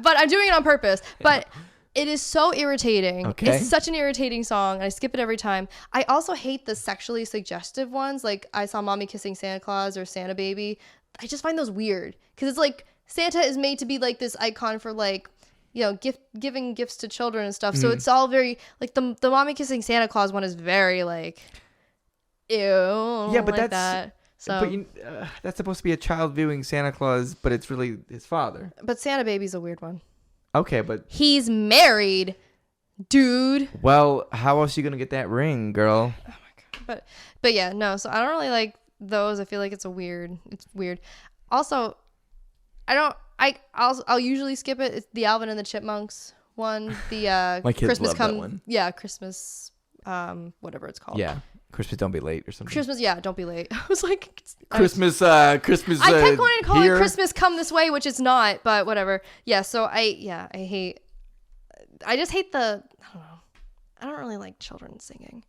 but I'm doing it on purpose. But it is so irritating. Okay. It's such an irritating song, and I skip it every time. I also hate the sexually suggestive ones, like I Saw Mommy Kissing Santa Claus or Santa Baby. I just find those weird because it's like Santa is made to be like this icon for like, you know, giving gifts to children and stuff. So it's all very like the Mommy Kissing Santa Claus one is very like, ew. Yeah, but like that. So, but that's supposed to be a child viewing Santa Claus, but it's really his father. But Santa Baby's a weird one. Okay, but he's married, dude. Well, how else are you gonna get that ring, girl? Oh my god. But yeah, no. So I don't really like those. I feel like it's weird. Also, I'll usually skip it. It's the Alvin and the Chipmunks one. The my kids Christmas love that one. Yeah, Christmas. Whatever it's called. Yeah. Christmas Don't Be Late or something. Don't Be Late. I was like Christmas I kept going to call it Christmas Come This Way, which it's not, but whatever. Yeah, so I just hate I don't know. I don't really like children singing.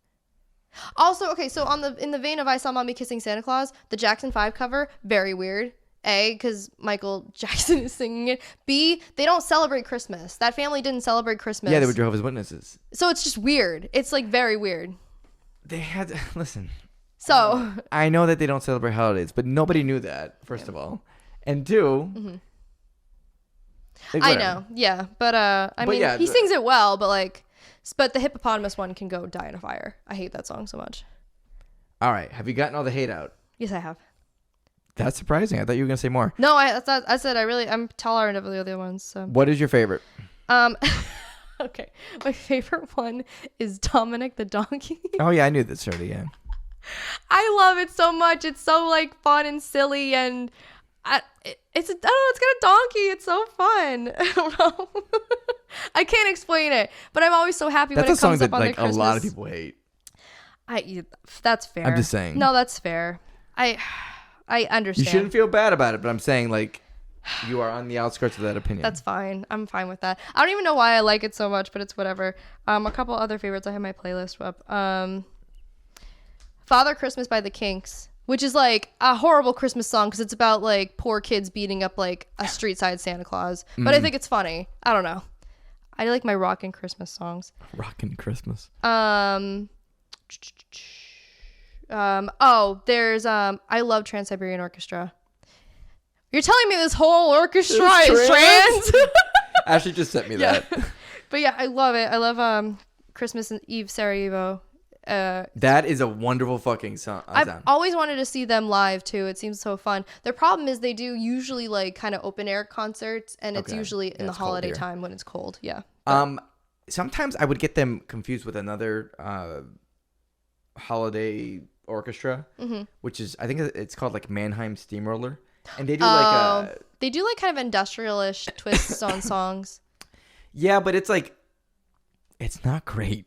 Also, okay, so in the vein of I Saw Mommy Kissing Santa Claus, the Jackson 5 cover, very weird. A, because Michael Jackson is singing it. B, they don't celebrate Christmas. That family didn't celebrate Christmas. Yeah, they were Jehovah's Witnesses. So it's just weird. It's like very weird. They had listen. So I know that they don't celebrate holidays, but nobody knew that. First of all, and two, like, I know, yeah, but I mean, he sings it well, but the hippopotamus one can go die in a fire. I hate that song so much. All right, have you gotten all the hate out? Yes, I have. That's surprising. I thought you were gonna say more. No, I said I'm tolerant of the other ones. So. What is your favorite? Okay, my favorite one is Dominic the Donkey. Oh yeah, I knew this already. Yeah, I love it so much. It's so like fun and silly, and It's I don't know, it's got a donkey. It's so fun. I don't know. I can't explain it, but I'm always so happy when it comes up on the Christmas. That's a song that like a lot of people hate. That's fair. I'm just saying. No, that's fair. I understand. You shouldn't feel bad about it, but I'm saying like you are on the outskirts of that opinion. That's fine. I'm fine with that. I don't even know why I like it so much, but it's whatever. A couple other favorites. I have my playlist up. Father Christmas by the Kinks, which is like a horrible Christmas song because it's about like poor kids beating up like a street side Santa Claus. But I think it's funny. I don't know. I like my rockin' Christmas songs. Rockin' Christmas. There's I love Trans-Siberian Orchestra. You're telling me this whole orchestra is trans? Ashley just sent me that. But yeah, I love it. I love Christmas Eve Sarajevo. That is a wonderful fucking song. I've always wanted to see them live too. It seems so fun. Their problem is they do usually like kind of open air concerts, and it's usually in the holiday time when it's cold. Yeah. Sometimes I would get them confused with another holiday orchestra, which is I think it's called like Mannheim Steamroller, and they do they do like kind of industrial-ish twists on songs. Yeah, but it's like it's not great.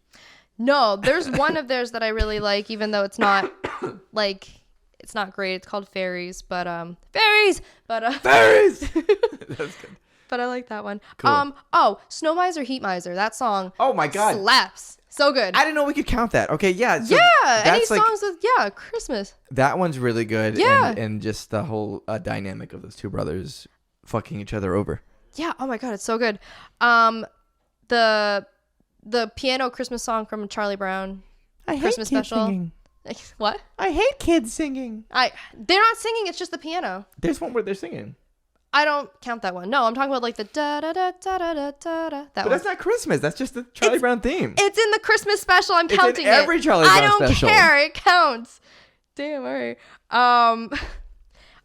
No, there's one of theirs that I really like, even though it's not like it's not great. It's called Fairies, but Fairies. That's good. But I like that one. Cool. Snow Miser, Heat Miser. That song. Oh my god, slaps. So good. I didn't know we could count that. Okay, yeah. So any songs with Christmas. That one's really good. Yeah, and just the whole dynamic of those two brothers fucking each other over. Yeah. Oh my god, it's so good. The piano Christmas song from Charlie Brown. I Christmas hate kids special. Singing. What? I hate kids singing. They're not singing. It's just the piano. There's one where they're singing. I don't count that one. No, I'm talking about like the da da da da da da da. That but one. That's not Christmas. That's just the Charlie Brown theme. It's in the Christmas special. I'm counting it. It's in every Charlie Brown special. I don't care. It counts. Damn. All right.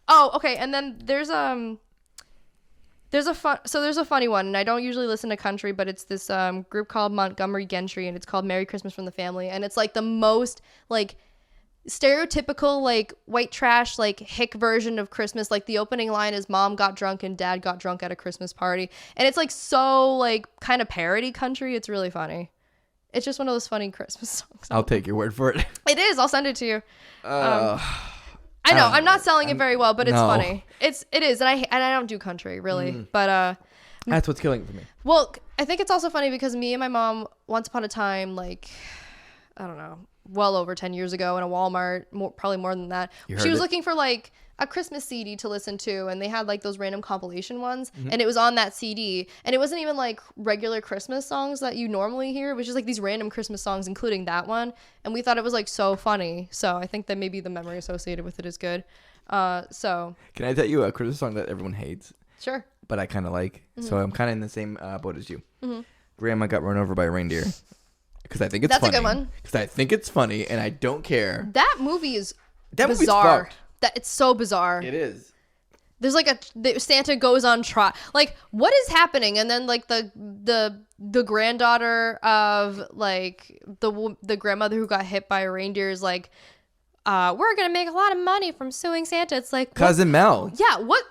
Oh, okay. And then there's a funny one, and I don't usually listen to country, but it's this group called Montgomery Gentry, and it's called Merry Christmas from the Family, and it's like the most like stereotypical like white trash like hick version of Christmas. Like the opening line is mom got drunk and dad got drunk at a Christmas party, and it's like so like kind of parody country. It's really funny. It's just one of those funny Christmas songs. I'll take your word for it. It is. I'll send it to you. I know I'm not selling it very well, but it's funny. It is, and I don't do country really, but that's what's killing it for me. Well, I think it's also funny because me and my mom once upon a time, like I don't know, well over 10 years ago in a Walmart, probably more than that. She was looking for like a Christmas CD to listen to, and they had like those random compilation ones, and it was on that CD, and it wasn't even like regular Christmas songs that you normally hear. It was just like these random Christmas songs, including that one, and we thought it was like so funny. So I think that maybe the memory associated with it is good. So can I tell you a Christmas song that everyone hates? Sure. But I kind of like. So I'm kind of in the same boat as you. Grandma Got Run Over by a Reindeer. Because I think it's funny. That's a good one. Because I think it's funny, and I don't care. That movie is bizarre. Movie's fucked. That it's so bizarre. It is. There's like Santa goes on trial. Like what is happening? And then like the granddaughter of like the grandmother who got hit by a reindeer is like, we're gonna make a lot of money from suing Santa. It's like Cousin Mel. Yeah. What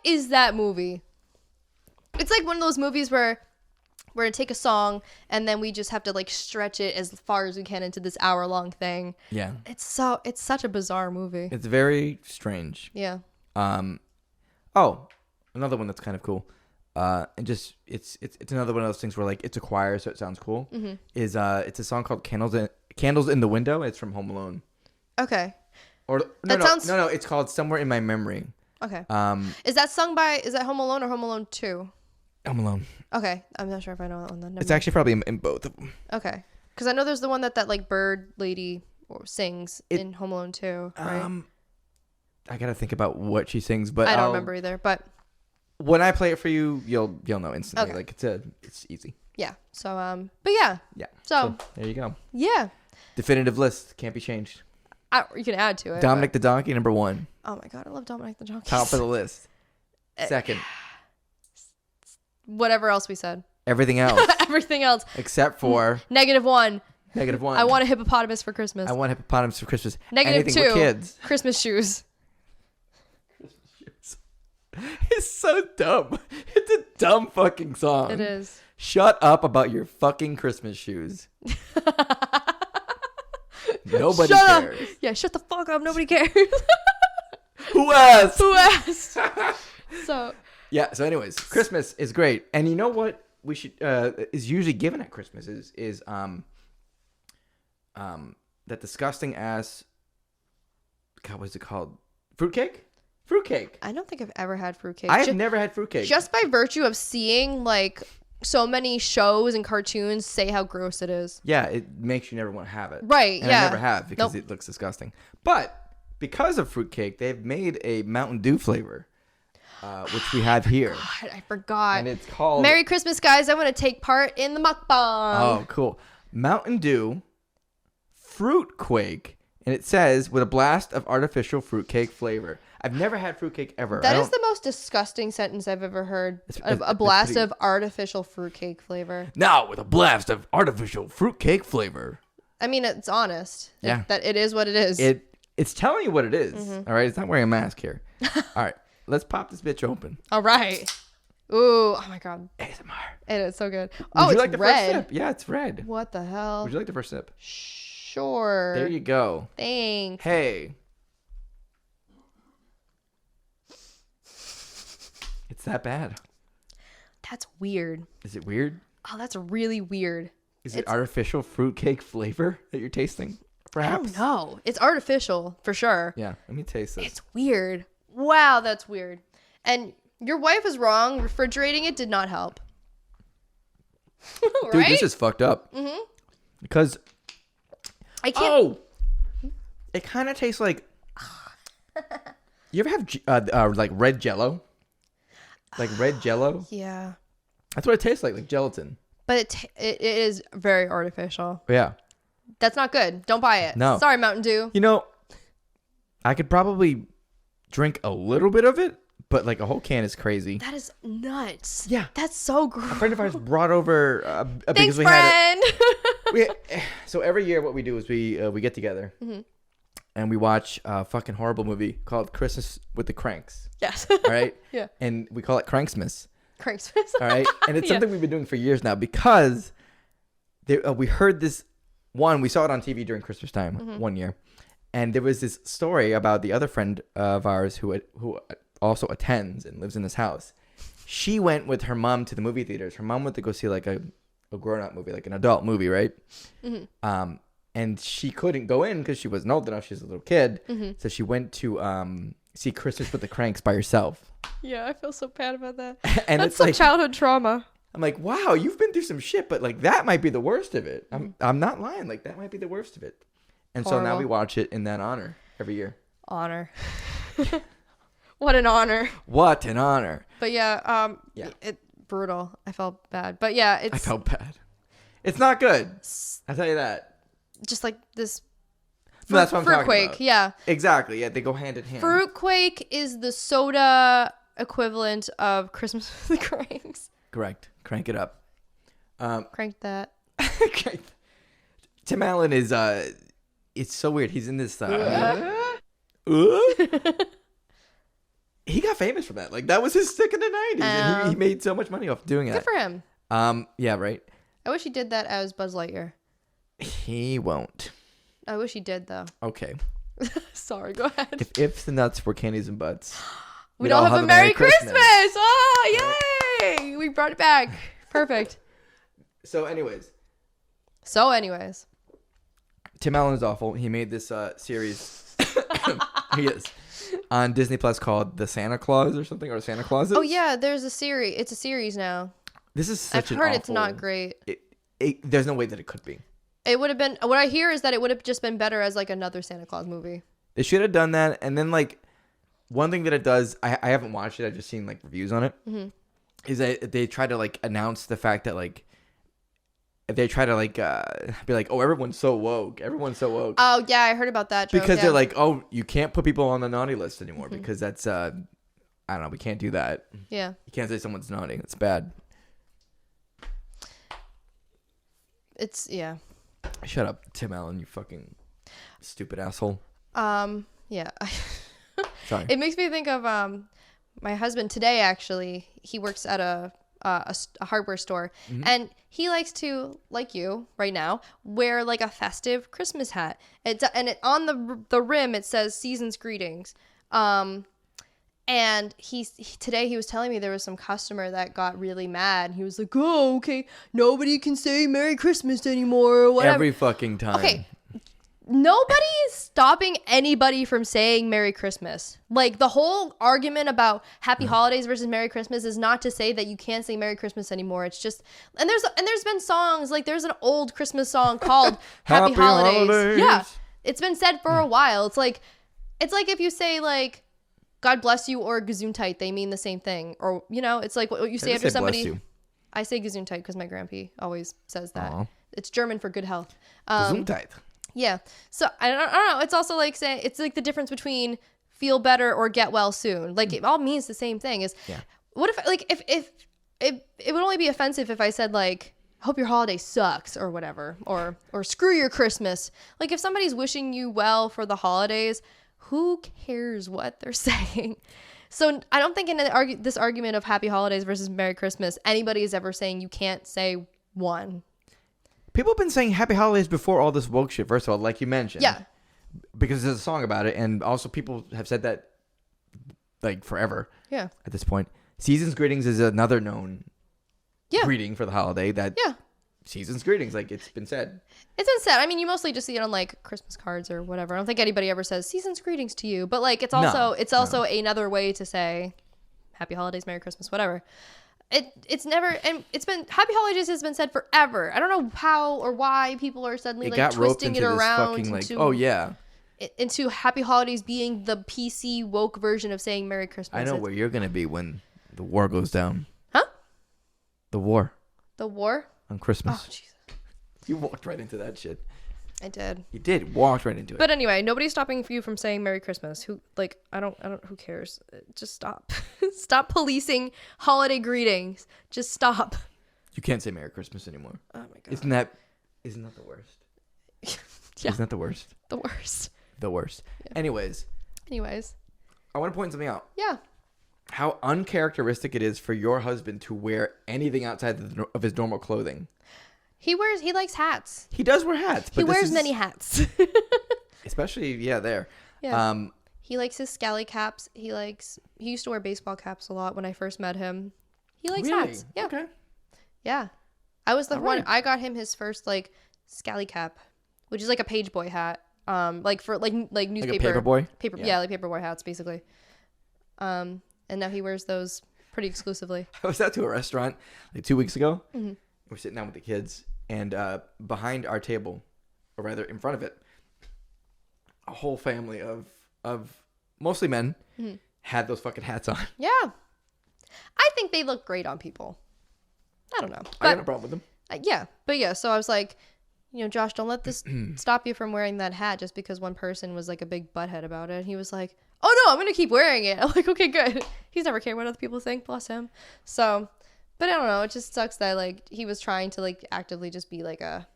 is that movie? It's like one of those movies where we're gonna take a song and then we just have to like stretch it as far as we can into this hour-long thing. Yeah. It's such a bizarre movie. It's very strange. Yeah. Oh, another one that's kind of cool. And just it's another one of those things where like it's a choir, so it sounds cool. Is it's a song called Candles in the Window. It's from Home Alone. Okay. Or no, it's called Somewhere in My Memory. Okay. Is that Home Alone or Home Alone 2? Home Alone. Okay, I'm not sure if I know that one. Then it's actually probably in both of them. Okay, because I know there's the one that like bird lady sings in Home Alone 2, right? I gotta think about what she sings, but I don't remember either. But when I play it for you, you'll know instantly. Okay. Like it's easy. Yeah. So but yeah. Yeah. So there you go. Yeah. Definitive list can't be changed. You can add to it. Dominic the Donkey, number 1. Oh my god, I love Dominic the Donkey. Top of the list. Second. Whatever else we said. Everything else. Everything else. Except for... -1. -1. I want a hippopotamus for Christmas. I want hippopotamus for Christmas. -2. Anything with kids. Christmas shoes. It's so dumb. It's a dumb fucking song. It is. Shut up about your fucking Christmas shoes. Nobody Shut cares. Up. Yeah, shut the fuck up. Nobody cares. Who asked? Who asked? So. Yeah. So, anyways, Christmas is great, and you know what we should is usually given at Christmas is that disgusting ass. God, what's it called? Fruitcake. Fruitcake. I don't think I've ever had fruitcake. I have never had fruitcake. Just by virtue of seeing like so many shows and cartoons say how gross it is. Yeah, it makes you never want to have it. Right. And yeah. I never have because it looks disgusting. But because of fruitcake, they've made a Mountain Dew flavor, which we have here. God, I forgot. And it's called Merry Christmas, guys! I want to take part in the mukbang. Oh, cool! Mountain Dew Fruit Quake, and it says with a blast of artificial fruitcake flavor. I've never had fruitcake ever. That is the most disgusting sentence I've ever heard. A blast of artificial fruitcake flavor. Now with a blast of artificial fruitcake flavor. I mean, it's honest. Yeah. That it is what it is. It's telling you what it is. Mm-hmm. All right, it's not wearing a mask here. All right, let's pop this bitch open. All right. Ooh, oh my God. ASMR. It is so good. Would Oh, you it's like the red. first sip? Yeah, it's red. What the hell? Would you like the first sip? Sure. There you go. Thanks. Hey. It's that bad. That's weird. Is it weird? Oh, that's really weird. Is it artificial fruitcake flavor that you're tasting? Perhaps? I don't know. It's artificial for sure. Yeah, let me taste this. It's weird. Wow, that's weird. And your wife was wrong. Refrigerating it did not help. Right? Dude, this is fucked up. Mm-hmm. Because I can't. it kind of tastes like. You ever have like red Jello? Like red Jello? Yeah. That's what it tastes like gelatin. But it is very artificial. Yeah. That's not good. Don't buy it. No. Sorry, Mountain Dew. You know, I could probably drink a little bit of it, but like a whole can is crazy. That is nuts. Yeah. That's so gross. A friend of ours brought over Thanks, because we friend. so every year what we do is we get together and we watch a fucking horrible movie called Christmas with the Cranks. Yes. All right. Yeah. And we call it Cranksmas. Cranksmas. All right. And it's something we've been doing for years now because we heard this one. We saw it on TV during Christmas time one year, and there was this story about the other friend of ours who also attends and lives in this house. She went with her mom to the movie theaters. Her mom went to go see like a grown-up movie, like an adult movie, right? Mm-hmm. And she couldn't go in because she wasn't old enough. She was a little kid. Mm-hmm. So she went to see Christmas with the Cranks by herself. Yeah, I feel so bad about that. And that's some childhood trauma. I'm like, wow, you've been through some shit, but like that might be the worst of it. I'm not lying. Like that might be the worst of it. And Horrible. So now we watch it in that honor every year. Honor. What an honor. What an honor. But yeah, it brutal. I felt bad. But yeah, I felt bad. It's not good. I'll tell you that. Just like this. No, that's what I'm talking Fruitquake, about. Yeah. Exactly. Yeah, they go hand in hand. Fruitquake is the soda equivalent of Christmas with the Cranks. Correct. Crank it up. Crank that. Tim Allen is it's so weird. He's in this he got famous from that. Like that was his stick in the 90s. And he made so much money off doing that. Good for him. Yeah, right. I wish he did that as Buzz Lightyear. He won't. I wish he did though. Okay. Sorry, go ahead. If ifs and nuts were candies and butts, we'd all have a Merry Christmas. Oh, yay! We brought it back. Perfect. So anyways, Tim Allen is awful. He made this series he is on Disney Plus called The Santa Claus or something, or Santa Clauses. Oh yeah, there's a series. It's a series now. This is such I've heard it's not great. There's no way that it could be. It would have been. What I hear is that it would have just been better as like another Santa Claus movie. They should have done that. And then like one thing that it does, I haven't watched it. I've just seen like reviews on it. Mm-hmm. Is that they try to like announce the fact that like they try to like be like, oh, everyone's so woke. Oh yeah, I heard about that joke. Because they're like, oh, you can't put people on the naughty list anymore because that's I don't know, we can't do that. Yeah. You can't say someone's naughty. It's bad. It's yeah. Shut up, Tim Allen, you fucking stupid asshole. Yeah. Sorry. It makes me think of my husband today, actually, he works at a hardware store, and he likes to, like you right now, wear like a festive Christmas hat. On the rim it says "Season's Greetings." And today he was telling me there was some customer that got really mad. He was like, "Oh, okay, nobody can say Merry Christmas anymore," or whatever. Every fucking time. Okay, nobody is stopping anybody from saying Merry Christmas. Like, the whole argument about Happy Holidays versus Merry Christmas is not to say that you can't say Merry Christmas anymore. It's just, and there's been songs, like there's an old Christmas song called Happy Holidays. Yeah, it's been said for a while. It's like if you say like God bless you or Gesundheit, they mean the same thing. Or, you know, it's like what you say after somebody. I say Gesundheit because my grandpa always says that. Aww. It's German for good health. Gesundheit. Yeah. So I don't know. It's also like saying, it's like the difference between feel better or get well soon. Like, it all means the same thing. What if, like, if it would only be offensive if I said like, hope your holiday sucks or whatever, or screw your Christmas. Like, if somebody's wishing you well for the holidays, who cares what they're saying? So I don't think in this argument of Happy Holidays versus Merry Christmas, anybody is ever saying you can't say one. People have been saying Happy Holidays before all this woke shit, first of all, like you mentioned. Yeah. Because there's a song about it, and also people have said that, like, forever. Yeah. At this point. Season's Greetings is another known greeting for the holiday that... Yeah. Season's Greetings, like, it's been said. It's been said. I mean, you mostly just see it on, like, Christmas cards or whatever. I don't think anybody ever says Season's Greetings to you. But, like, it's also another way to say Happy Holidays, Merry Christmas, whatever. It's never, and it's been, Happy Holidays has been said forever. I don't know how or why people are suddenly like twisting it around into Happy Holidays being the PC woke version of saying Merry Christmas. I know where you're gonna be when the war goes down. Huh? The war. The war? On Christmas. Oh, Jesus. You walked right into that shit. I did. You did. Walked right into it. But anyway, nobody's stopping you from saying Merry Christmas. Who, like, I don't, who cares? Just stop. Stop policing holiday greetings. Just stop. You can't say Merry Christmas anymore. Oh my God. Isn't that the worst? Yeah. Isn't that the worst? The worst. The worst. Yeah. Anyways. I want to point something out. Yeah. How uncharacteristic it is for your husband to wear anything outside of his normal clothing. He likes hats. He does wear hats. But he wears many hats. Especially, there. Yeah. He likes his scally caps. He used to wear baseball caps a lot when I first met him. He likes hats. Yeah. Okay. Yeah. I was the one, I got him his first, like, scally cap, which is like a page boy hat. Like for, like newspaper. Like a paper boy? Like paper boy hats, basically. And now he wears those pretty exclusively. I was out to a restaurant like 2 weeks ago. Mm-hmm. We're sitting down with the kids, and behind our table, or rather in front of it, a whole family of mostly men had those fucking hats on. Yeah. I think they look great on people. I don't know. But, I got no problem with them. Yeah. So I was like, you know, Josh, don't let this stop you from wearing that hat just because one person was like a big butthead about it. And he was like, oh no, I'm going to keep wearing it. I'm like, okay, good. He's never cared what other people think. Bless him. So... But I don't know. It just sucks that, like, he was trying to, like, actively just be, like, a,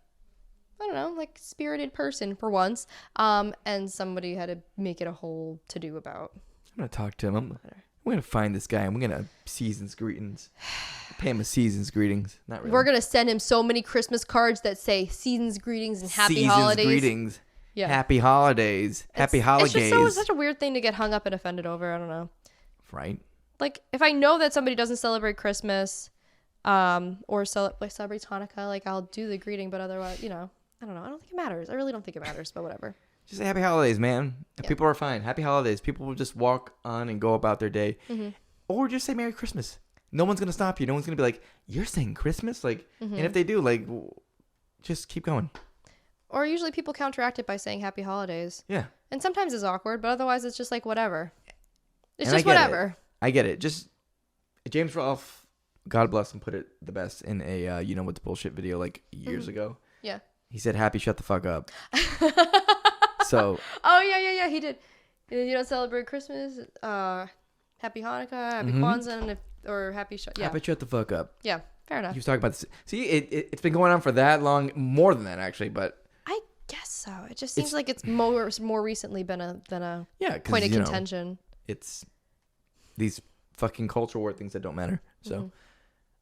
I don't know, like, spirited person for once. And somebody had to make it a whole to-do about. I'm going to talk to him. I'm going to find this guy, and we're going to season's greetings. Pay him a season's greetings. Not really. We're going to send him so many Christmas cards that say season's greetings and happy holidays. Season's greetings. Yeah. Happy holidays. Happy holidays. It's just such a weird thing to get hung up and offended over. I don't know. Right. Like, if I know that somebody doesn't celebrate Christmas, or celebrates Hanukkah, like, I'll do the greeting, but otherwise, you know, I don't know. I don't think it matters. I really don't think it matters, but whatever. Just say happy holidays, man. Yeah. People are fine. Happy holidays. People will just walk on and go about their day. Mm-hmm. Or just say Merry Christmas. No one's going to stop you. No one's going to be like, you're saying Christmas? Like, and if they do, like, just keep going. Or usually people counteract it by saying happy holidays. Yeah. And sometimes it's awkward, but otherwise it's just like whatever. It's just whatever. I get it. Just James Rolfe, God bless him, put it the best in a you know what's bullshit video like years ago. Yeah. He said, "Happy, shut the fuck up." So. Oh yeah. He did. You don't celebrate Christmas, Happy Hanukkah, Happy Kwanzaa, or Happy shut. Yeah. Happy, shut the fuck up. Yeah. Fair enough. He was talking about this. See, it's been going on for that long, more than that actually, but. I guess so. It just seems like it's more recently been than a point of contention. It's these fucking culture war things that don't matter. So,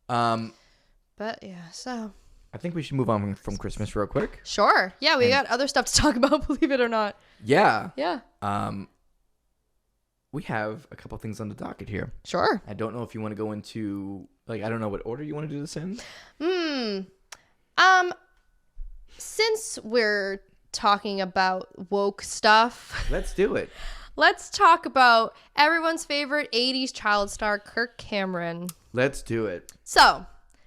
but yeah, so I think we should move on from Christmas real quick. Sure. Yeah, we got other stuff to talk about, believe it or not. Yeah. Yeah. We have a couple things on the docket here. Sure. I don't know if you want to go into, like, I don't know what order you want to do this in. Since we're talking about woke stuff, let's do it. Let's talk about everyone's favorite 80s child star, Kirk Cameron. Let's do it. So,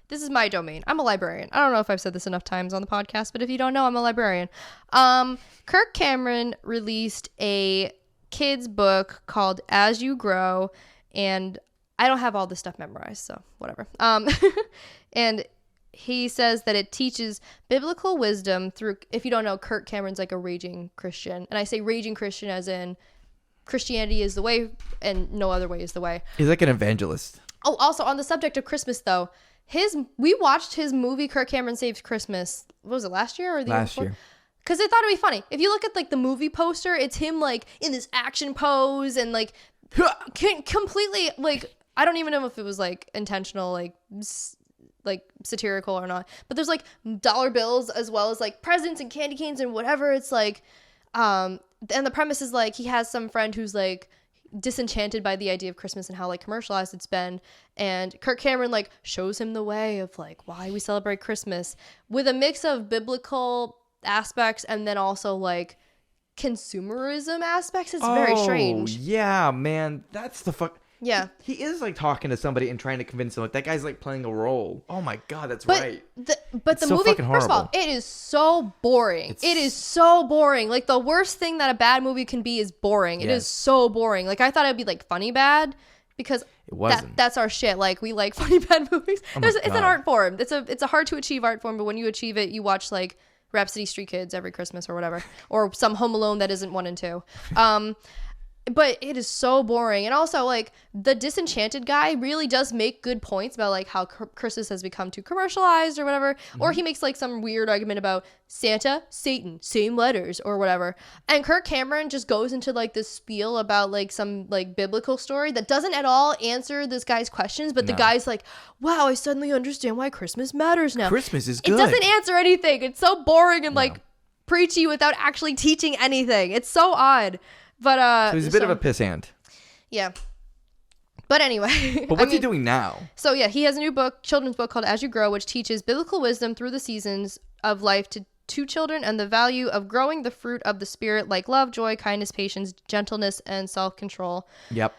this is my domain. I'm a librarian. I don't know if I've said this enough times on the podcast, but if you don't know, I'm a librarian. Kirk Cameron released a kid's book called As You Grow, and I don't have all this stuff memorized, so whatever. And he says that it teaches biblical wisdom through, if you don't know, Kirk Cameron's like a raging Christian. And I say raging Christian as in Christianity is the way and no other way is the way. He's like an evangelist. Oh, also on the subject of Christmas though, we watched his movie Kirk Cameron Saves Christmas. What was it, last year or the year before? Because I thought it'd be funny. If you look at like the movie poster, it's him like in this action pose and like completely like, I don't even know if it was like intentional, like satirical or not. But there's like dollar bills as well as like presents and candy canes and whatever. It's like, and the premise is like he has some friend who's like disenchanted by the idea of Christmas and how like commercialized it's been, and Kirk Cameron like shows him the way of like why we celebrate Christmas with a mix of biblical aspects and then also like consumerism aspects. It's very strange. Yeah, man, that's the fuck. Yeah, he is like talking to somebody and trying to convince them. Like that guy's like playing a role. Oh my god, that's right. But the movie, first of all, it is so boring. It is so boring. Like the worst thing that a bad movie can be is boring. It is so boring. Like I thought it'd be like funny bad because it wasn't. That's our shit. Like we like funny bad movies. It's an art form. It's a hard to achieve art form, but when you achieve it, you watch like Rhapsody Street Kids every Christmas or whatever, or some Home Alone that isn't 1 and 2. But it is so boring. And also, like, the disenchanted guy really does make good points about, like, how Christmas has become too commercialized or whatever. Mm-hmm. Or he makes, like, some weird argument about Santa, Satan, same letters or whatever. And Kirk Cameron just goes into, like, this spiel about, like, some, like, biblical story that doesn't at all answer this guy's questions. But the guy's like, wow, I suddenly understand why Christmas matters now. Christmas is good. It doesn't answer anything. It's so boring and, like, preachy without actually teaching anything. It's so odd. But so he's a bit of a pissant. Yeah. But anyway. But what's he doing now? So yeah, he has a new book, children's book called As You Grow, which teaches biblical wisdom through the seasons of life to children and the value of growing the fruit of the spirit like love, joy, kindness, patience, gentleness, and self-control. Yep.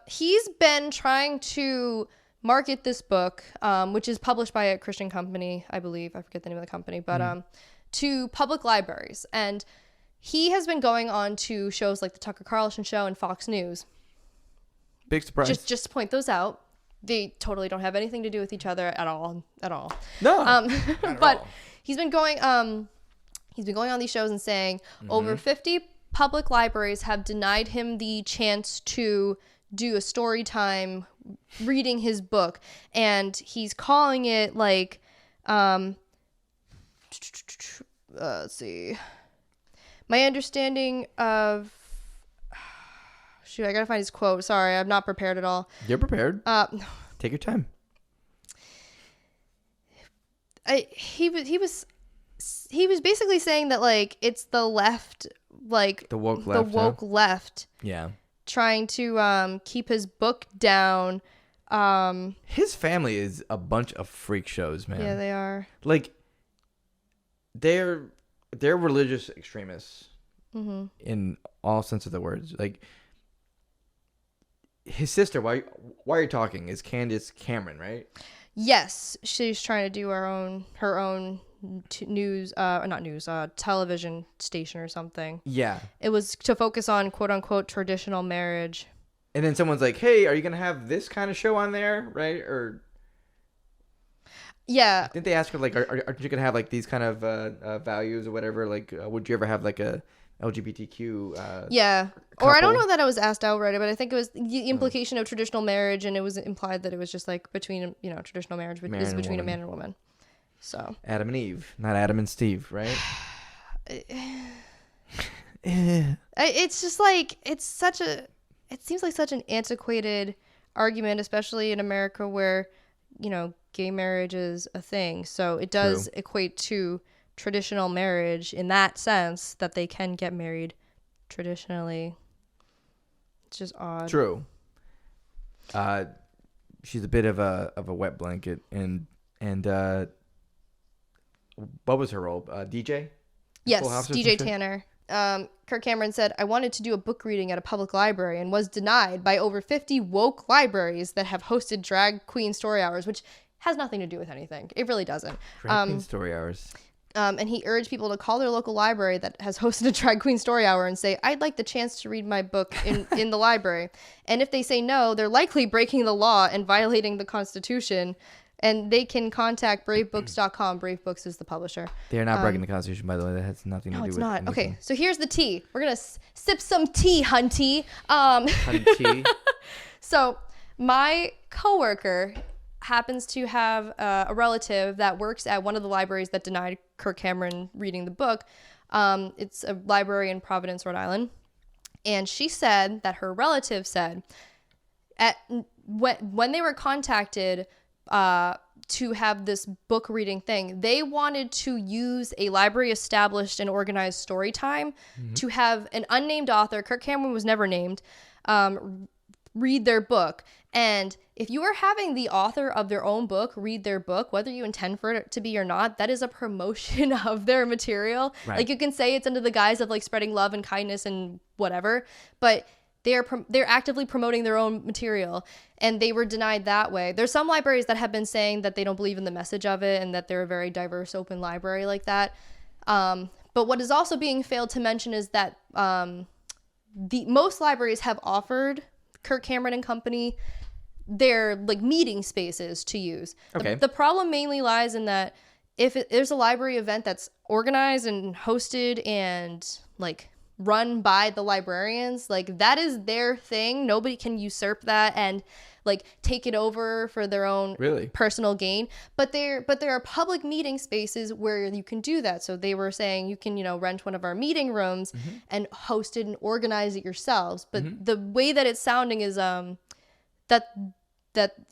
He's been trying to market this book, which is published by a Christian company, I believe. I forget the name of the company, but to public libraries. And he has been going on to shows like the Tucker Carlson Show and Fox News. Big surprise. Just to point those out. They totally don't have anything to do with each other at all. No. But he's been going on these shows and saying over 50 public libraries have denied him the chance to do a story time reading his book, and he's calling it like let's see. My understanding of... Shoot, I gotta find his quote. Sorry, I'm not prepared at all. You're prepared. Take your time. He was basically saying that, like, it's the left, like... The woke left. Yeah. Trying to keep his book down. His family is a bunch of freak shows, man. Yeah, they are. Like, they're religious extremists in all sense of the words. Like, his sister, why are you talking, is Candace Cameron, right? Yes, she's trying to do her own television station or something. Yeah. It was to focus on quote unquote traditional marriage. And then someone's like, hey, are you going to have this kind of show on there, right? Or... Yeah. Didn't they ask her, like, are you going to have, like, these kind of values or whatever? Like, would you ever have, like, a LGBTQ yeah. couple? Or I don't know that it was asked outright, but I think it was the implication of traditional marriage, and it was implied that it was just, like, between, traditional marriage is between a man and a woman. So. Adam and Eve, not Adam and Steve, right? It's just, like, it seems like such an antiquated argument, especially in America where, gay marriage is a thing. So it does equate to traditional marriage in that sense that they can get married traditionally. It's just odd. True. She's a bit of a wet blanket, and what was her role? DJ? Yes, DJ Tanner. Kirk Cameron said, I wanted to do a book reading at a public library and was denied by over 50 woke libraries that have hosted drag queen story hours, which has nothing to do with anything. It really doesn't. Drag queen story hours. And he urged people to call their local library that has hosted a drag queen story hour and say, I'd like the chance to read my book in the library. And if they say no, they're likely breaking the law and violating the Constitution. And they can contact bravebooks.com. Brave Books is the publisher. They're not breaking the Constitution, by the way. That has nothing to do with it. No, it's not. Okay, so here's the tea. We're going to sip some tea, hunty. Hunty. So my coworker happens to have a relative that works at one of the libraries that denied Kirk Cameron reading the book. It's a library in Providence, Rhode Island. And she said that her relative said when they were contacted to have this book reading thing, they wanted to use a library established and organized story time to have an unnamed author, Kirk Cameron was never named, read their book. And if you are having the author of their own book read their book, whether you intend for it to be or not, that is a promotion of their material. Right. Like, you can say it's under the guise of like spreading love and kindness and whatever, but they're actively promoting their own material, and they were denied that way. There's some libraries that have been saying that they don't believe in the message of it and that they're a very diverse, open library like that. But what is also being failed to mention is that most libraries have offered Kirk Cameron and company their like meeting spaces to use. Okay. The problem mainly lies in that if there's a library event that's organized and hosted and like run by the librarians, like that is their thing. Nobody can usurp that and like take it over for their own personal gain. But there are public meeting spaces where you can do that. So they were saying you can, rent one of our meeting rooms and host it and organize it yourselves. But the way that it's sounding is that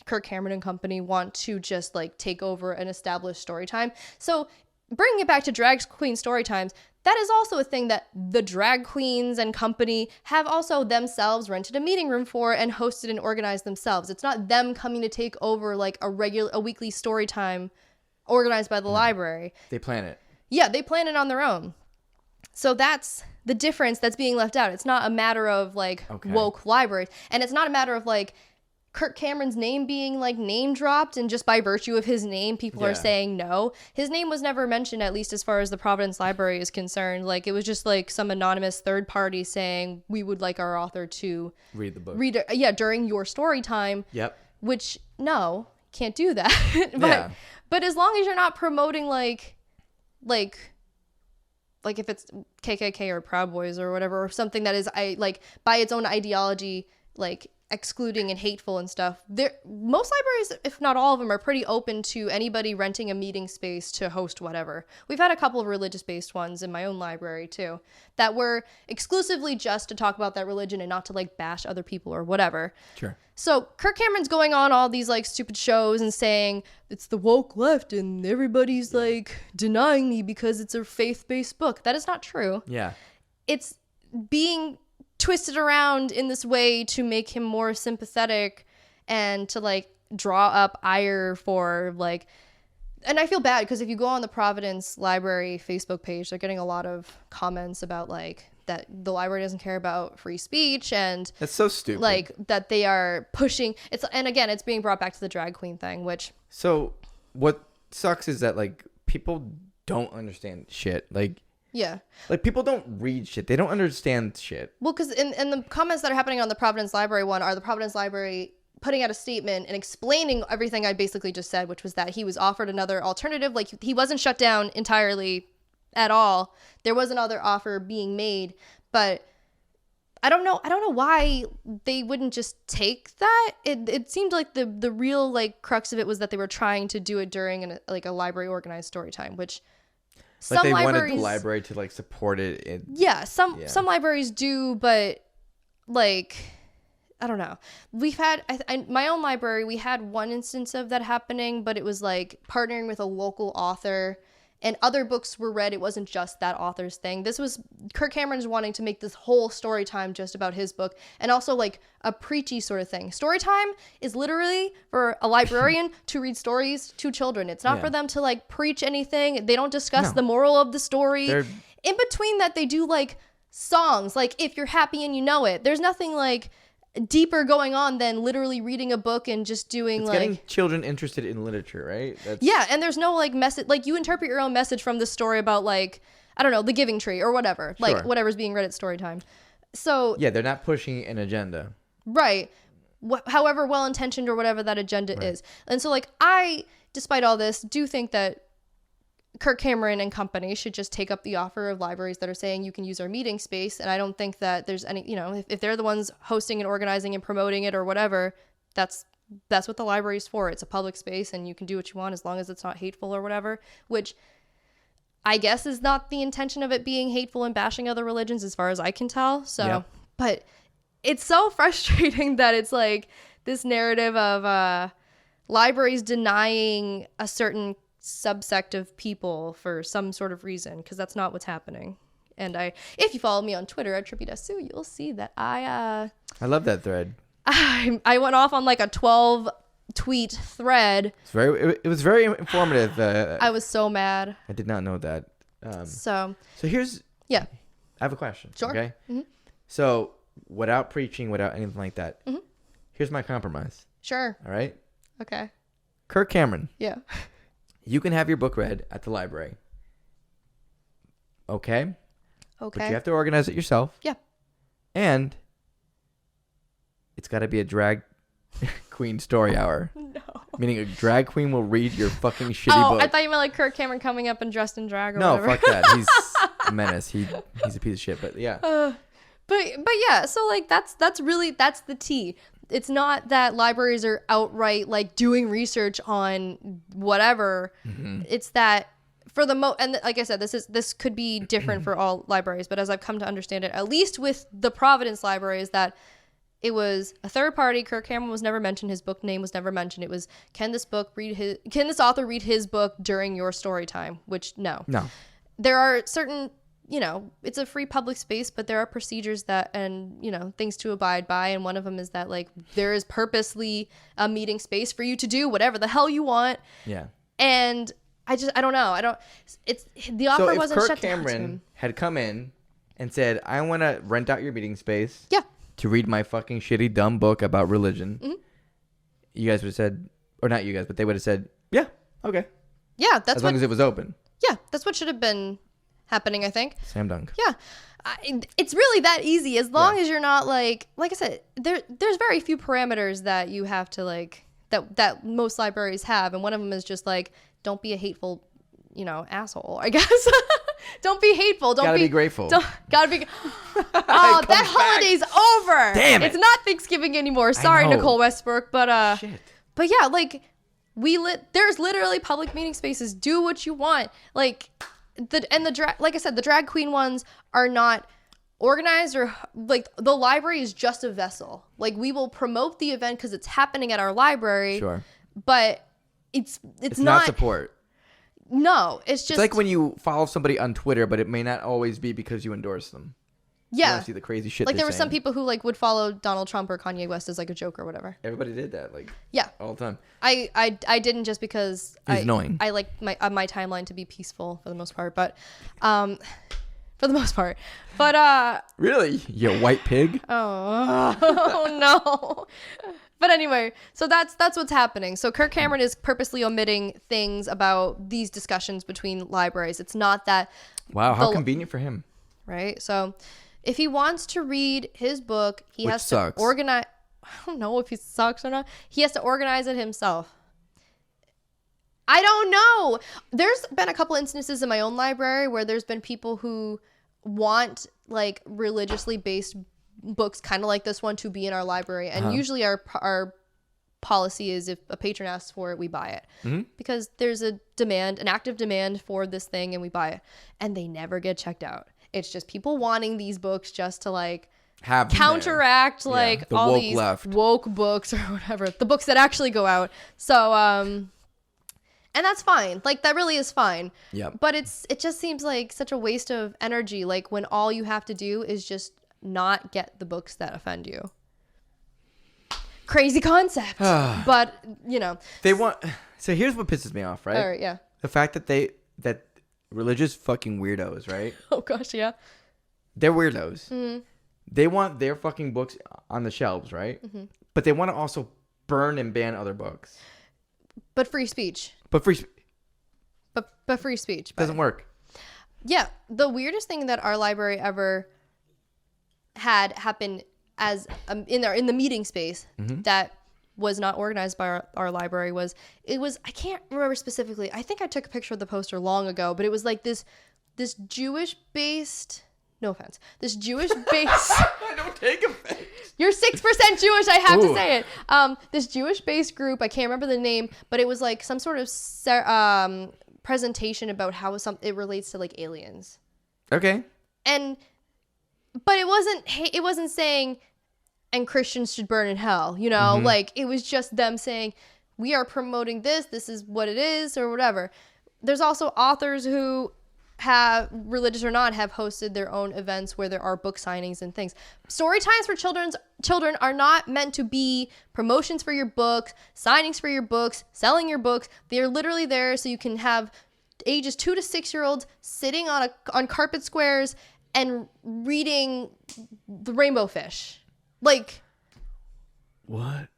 Kirk Cameron and company want to just like take over an established story time. So bringing it back to drag queen story times, that is also a thing that the drag queens and company have also themselves rented a meeting room for and hosted and organized themselves. It's not them coming to take over like a weekly story time organized by the library. They plan it. Yeah, they plan it on their own. So that's the difference that's being left out. It's not a matter of like woke libraries, and it's not a matter of like Kirk Cameron's name being like name dropped, and just by virtue of his name people are saying no. His name was never mentioned, at least as far as the Providence Library is concerned. Like, it was just like some anonymous third party saying we would like our author to read the book during your story time. Yep. Which, no, can't do that. But as long as you're not promoting like if it's KKK or Proud Boys or whatever, or something that is like by its own ideology like excluding and hateful and stuff, most libraries, if not all of them, are pretty open to anybody renting a meeting space to host whatever. We've had a couple of religious based ones in my own library too that were exclusively just to talk about that religion and not to like bash other people or whatever. Sure. So Kirk Cameron's going on all these like stupid shows and saying it's the woke left and everybody's like denying me because it's a faith-based book. That is not true. Yeah. It's being twisted around in this way to make him more sympathetic and to like draw up ire for like, and I feel bad because if you go on the Providence Library Facebook page, they're getting a lot of comments about like that the library doesn't care about free speech, and that's so stupid. Like that they are pushing it's, and again, it's being brought back to the drag queen thing, which, so what sucks is that like people don't understand shit. Like, yeah. Like, people don't read shit. They don't understand shit. Well, because in the comments that are happening on the Providence Library one are the Providence Library putting out a statement and explaining everything I basically just said, which was that he was offered another alternative. Like, he wasn't shut down entirely at all. There was another offer being made, but I don't know why they wouldn't just take that. It seemed like the real like crux of it was that they were trying to do it during a library organized story time, which like they wanted the library to like support it. Some libraries do, but like I don't know. We've had my own library. We had one instance of that happening, but it was like partnering with a local author, and other books were read. It wasn't just that author's thing. This was Kirk Cameron's wanting to make this whole story time just about his book, and also like a preachy sort of thing. Story time is literally for a librarian to read stories to children. It's not for them to like preach anything. They don't discuss the moral of the story. In between that, they do like songs, like If You're Happy and You Know It. There's nothing like deeper going on than literally reading a book and just doing it's like getting children interested in literature, right? And there's no like message, like you interpret your own message from the story about like, I don't know, the Giving Tree or whatever, like whatever's being read at story time. So they're not pushing an agenda, right? However well intentioned or whatever that agenda is. And so like I, despite all this, do think that Kirk Cameron and company should just take up the offer of libraries that are saying you can use our meeting space. And I don't think that there's any, if they're the ones hosting and organizing and promoting it or whatever, that's what the library's for. It's a public space and you can do what you want as long as it's not hateful or whatever, which I guess is not the intention of it being hateful and bashing other religions as far as I can tell. So, but it's so frustrating that it's like this narrative of libraries denying a certain subsect of people for some sort of reason, because that's not what's happening. And if you follow me on Twitter at TrippyDesu, you'll see that I love that thread. I went off on like a 12 tweet thread. It was very informative. I was so mad. I did not know that. So here's I have a question. Sure. Okay. Mm-hmm. So without preaching, without anything like that, here's my compromise. Sure. All right. Okay. Kirk Cameron. Yeah. You can have your book read at the library. Okay? But you have to organize it yourself. Yeah. And it's got to be a drag queen story hour. No. Meaning a drag queen will read your fucking shitty book. I thought you meant like Kirk Cameron coming up and dressed in drag or whatever. No, fuck that. He's a menace. He's a piece of shit, but yeah. But yeah, so like that's the tea. It's not that libraries are outright like doing research on whatever. Mm-hmm. It's that for the and like I said, this could be different for all libraries, but as I've come to understand it, at least with the Providence Library, is that it was a third party. Kirk Cameron was never mentioned. His book name was never mentioned. It was, can this author read his book during your story time? Which no. There are certain, it's a free public space, but there are procedures and things to abide by. And one of them is that like there is purposely a meeting space for you to do whatever the hell you want. Yeah. And I don't know. The offer wasn't shut down. So if Kirk Cameron had come in and said, I want to rent out your meeting space. Yeah. To read my fucking shitty dumb book about religion. Mm-hmm. You guys would have said, or not you guys, but they would have said, yeah, okay. Yeah. As long as it was open. Yeah. That's what should have been happening, I think. Slam dunk. Yeah. It's really that easy, as long as you're not like I said, there's very few parameters that you have to like that most libraries have, and one of them is just like, don't be a hateful asshole, I guess. Don't be hateful. Gotta be grateful. Gotta be. Oh, that holiday's over. Damn it. It's not Thanksgiving anymore. Sorry, Nicole Westbrook, but Shit. But yeah, like there's literally public meeting spaces. Do what you want. Like like I said, the drag queen ones are not organized, or like the library is just a vessel. Like we will promote the event because it's happening at our library. Sure. But it's not support. No, it's just... It's like when you follow somebody on Twitter, but it may not always be because you endorse them. Yeah. You want to see the crazy shit like there were saying. some people who like would follow Donald Trump or Kanye West as like a joke or whatever. Everybody did that, like all the time. I didn't, just because it's annoying. I like my timeline to be peaceful for the most part, but for the most part. But really? You white pig? Oh no. But anyway, so that's what's happening. So Kirk Cameron is purposely omitting things about these discussions between libraries. It's not that... Wow, how convenient for him. Right? So if he wants to read his book, he has to organize... I don't know if he sucks or not. He has to organize it himself. I don't know. There's been a couple instances in my own library where there's been people who want like religiously based books kind of like this one to be in our library, and usually our policy is if a patron asks for it, we buy it, because there's an active demand for this thing, and we buy it, and they never get checked out. It's just people wanting these books just to like have counteract like the all woke these left. woke books or whatever, the books that actually go out. So and that's fine. Like that really is fine. Yeah. But it just seems like such a waste of energy. Like when all you have to do is just not get the books that offend you. Crazy concept. But they want. So here's what pisses me off, right? All right, yeah. The fact that religious fucking weirdos, right? Oh gosh, yeah. They're weirdos. Mm-hmm. They want their fucking books on the shelves, right? Mm-hmm. But they want to also burn and ban other books. But free speech. But free speech doesn't work. Yeah, the weirdest thing that our library ever had happen as in the meeting space that was not organized by our library was I can't remember specifically. I think I took a picture of the poster long ago, but it was like this Jewish based. No offense. This Jewish based. I don't take offense. You're 6% Jewish. I have to say it. This Jewish based group. I can't remember the name, but it was like some sort of presentation about how it relates to like aliens. Okay. But it wasn't saying, and Christians should burn in hell. Like it was just them saying, we are promoting this. This is what it is, or whatever. There's also authors who have, religious or not, have hosted their own events where there are book signings and things. Story times for children are not meant to be promotions for your book, signings for your books, selling your books. They're literally there so you can have ages 2 to 6 year olds sitting on carpet squares and reading the Rainbow Fish. Like what?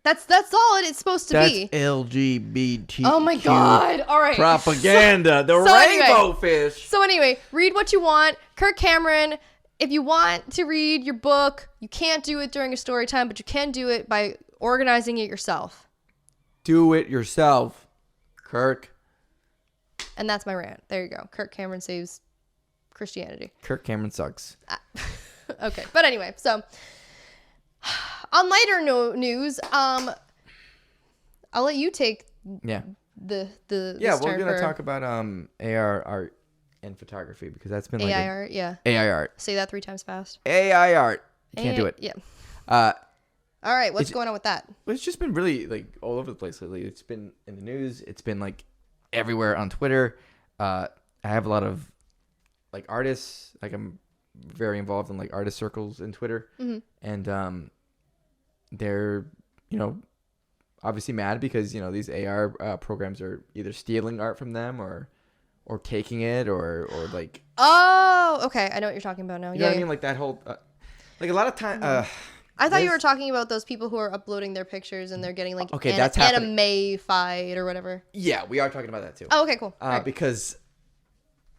That's all it's supposed to be. That's LGBT. Oh my god! All right. Propaganda. The Rainbow Fish. So anyway, read what you want. Kirk Cameron. If you want to read your book, you can't do it during a story time, but you can do it by organizing it yourself. Do it yourself, Kirk. And that's my rant. There you go. Kirk Cameron saves Christianity. Kirk Cameron sucks. Okay, but anyway, so on lighter news, I'll let you take the we're gonna talk about AR art and photography because that's been like AI art. Yeah, AI art. Say that 3 times fast. AI art. Can't do it. Yeah. All right, what's going on with that? It's just been really like all over the place lately. It's been in the news. It's been like everywhere on Twitter. I have a lot of like artists. Like I'm very involved in like artist circles in Twitter, and they're obviously mad because these AR programs are either stealing art from them or taking it or like. Oh, okay. I know what you're talking about now. You know what I mean? Like that whole like a lot of time. I thought you were talking about those people who are uploading their pictures and they're getting like that's anime-fied or whatever. Yeah, we are talking about that too. Oh, okay, cool. Right. Because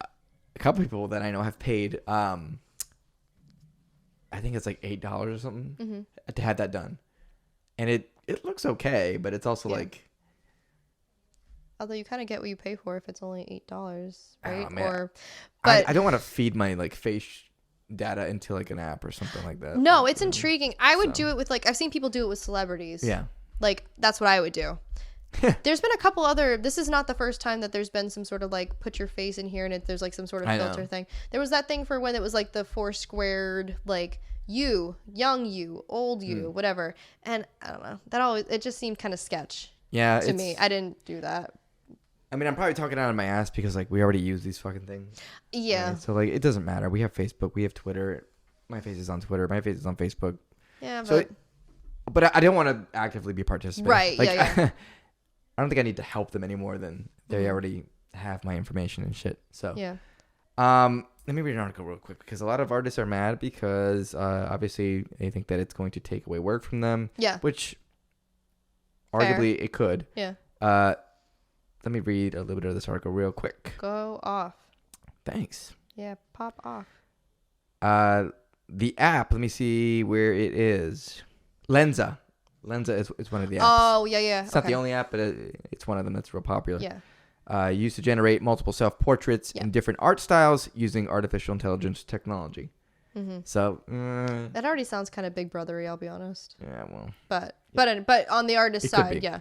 a couple people that I know have paid, I think it's like $8 or something to have that done, and it looks okay, but it's also like. Although you kind of get what you pay for if it's only $8, right? Oh, but I don't want to feed my like face data into like an app or something like that. No, it's intriguing. I would do it with like I've seen people do it with celebrities. Yeah. Like that's what I would do. There's been a couple other. This is not the first time that there's been some sort of like put your face in here and there's like some sort of filter thing. There was that thing for when it was like the 4 squared like you, young you, old you, whatever. And I don't know. It just seemed kind of sketch. Yeah. To me, I didn't do that. I mean, I'm probably talking out of my ass because like we already use these fucking things. Yeah. Right? So like it doesn't matter. We have Facebook. We have Twitter. My face is on Twitter. My face is on Facebook. Yeah, but I don't want to actively be participating. Right. Like, yeah. I don't think I need to help them any more than they already have my information and shit. So yeah. Let me read an article real quick because a lot of artists are mad because obviously they think that it's going to take away work from them. Yeah. Which Fair. arguably it could. Yeah. Let me read a little bit of this article real quick. Go off. Thanks. Yeah, pop off. The app, let me see where it is. LEM'n'TEA. LEM'n'TEA is one of the apps. Oh, yeah. It's not the only app, but it's one of them that's real popular. Yeah. Used to generate multiple self-portraits in different art styles using artificial intelligence technology. So that already sounds kind of Big Brothery, I'll be honest. Yeah, well. But on the artist side, yeah.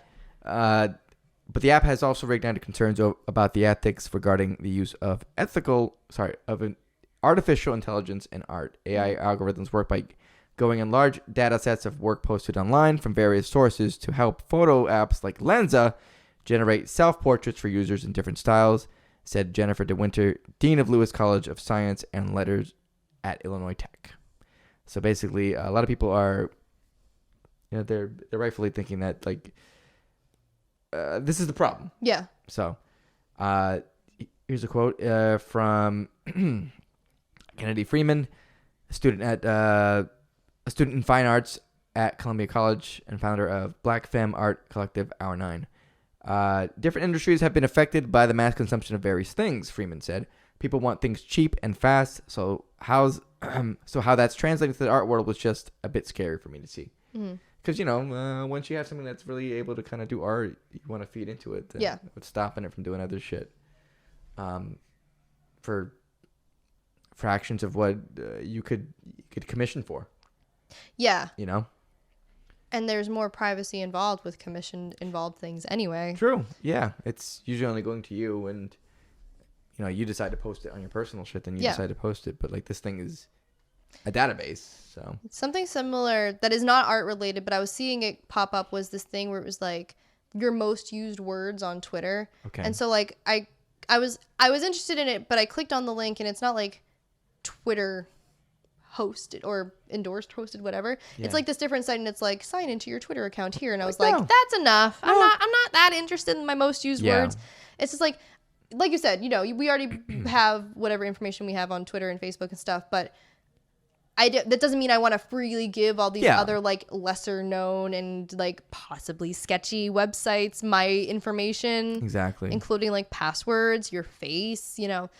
But the app has also raised concerns about the ethics regarding the use of artificial intelligence and art. AI algorithms work by going in large data sets of work posted online from various sources to help photo apps like LEM'n'TEA generate self-portraits for users in different styles, said Jennifer DeWinter, Dean of Lewis College of Science and Letters at Illinois Tech. So basically, a lot of people are, they're rightfully thinking that, like, this is the problem. Yeah. So, here's a quote from Kennedy Freeman, a student in fine arts at Columbia College and founder of Black Femme Art Collective Hour 9. Different industries have been affected by the mass consumption of various things, Freeman said. People want things cheap and fast, so how that's translating to the art world was just a bit scary for me to see. Because, once you have something that's really able to kind of do art, you want to feed into it. Yeah. What's stopping it from doing other shit? For fractions of what you could commission for. Yeah. And there's more privacy involved with involved things anyway. True. Yeah. It's usually only going to you, and you decide to post it on your personal shit, then you decide to post it. But like, this thing is a database, so it's something similar that is not art related, but I was seeing it pop up, was this thing where it was like your most used words on Twitter. Okay. And so like I was interested in it, but I clicked on the link and it's not like Twitter hosted or endorsed, hosted, whatever. Yeah. It's like this different site, and it's like, sign into your Twitter account here, and I was like, that's enough. No. I'm not that interested in my most used words. It's just like you said, we already have whatever information we have on Twitter and Facebook and stuff, but that doesn't mean I want to freely give all these other like lesser known and like possibly sketchy websites my information. Exactly. Including like passwords, your face,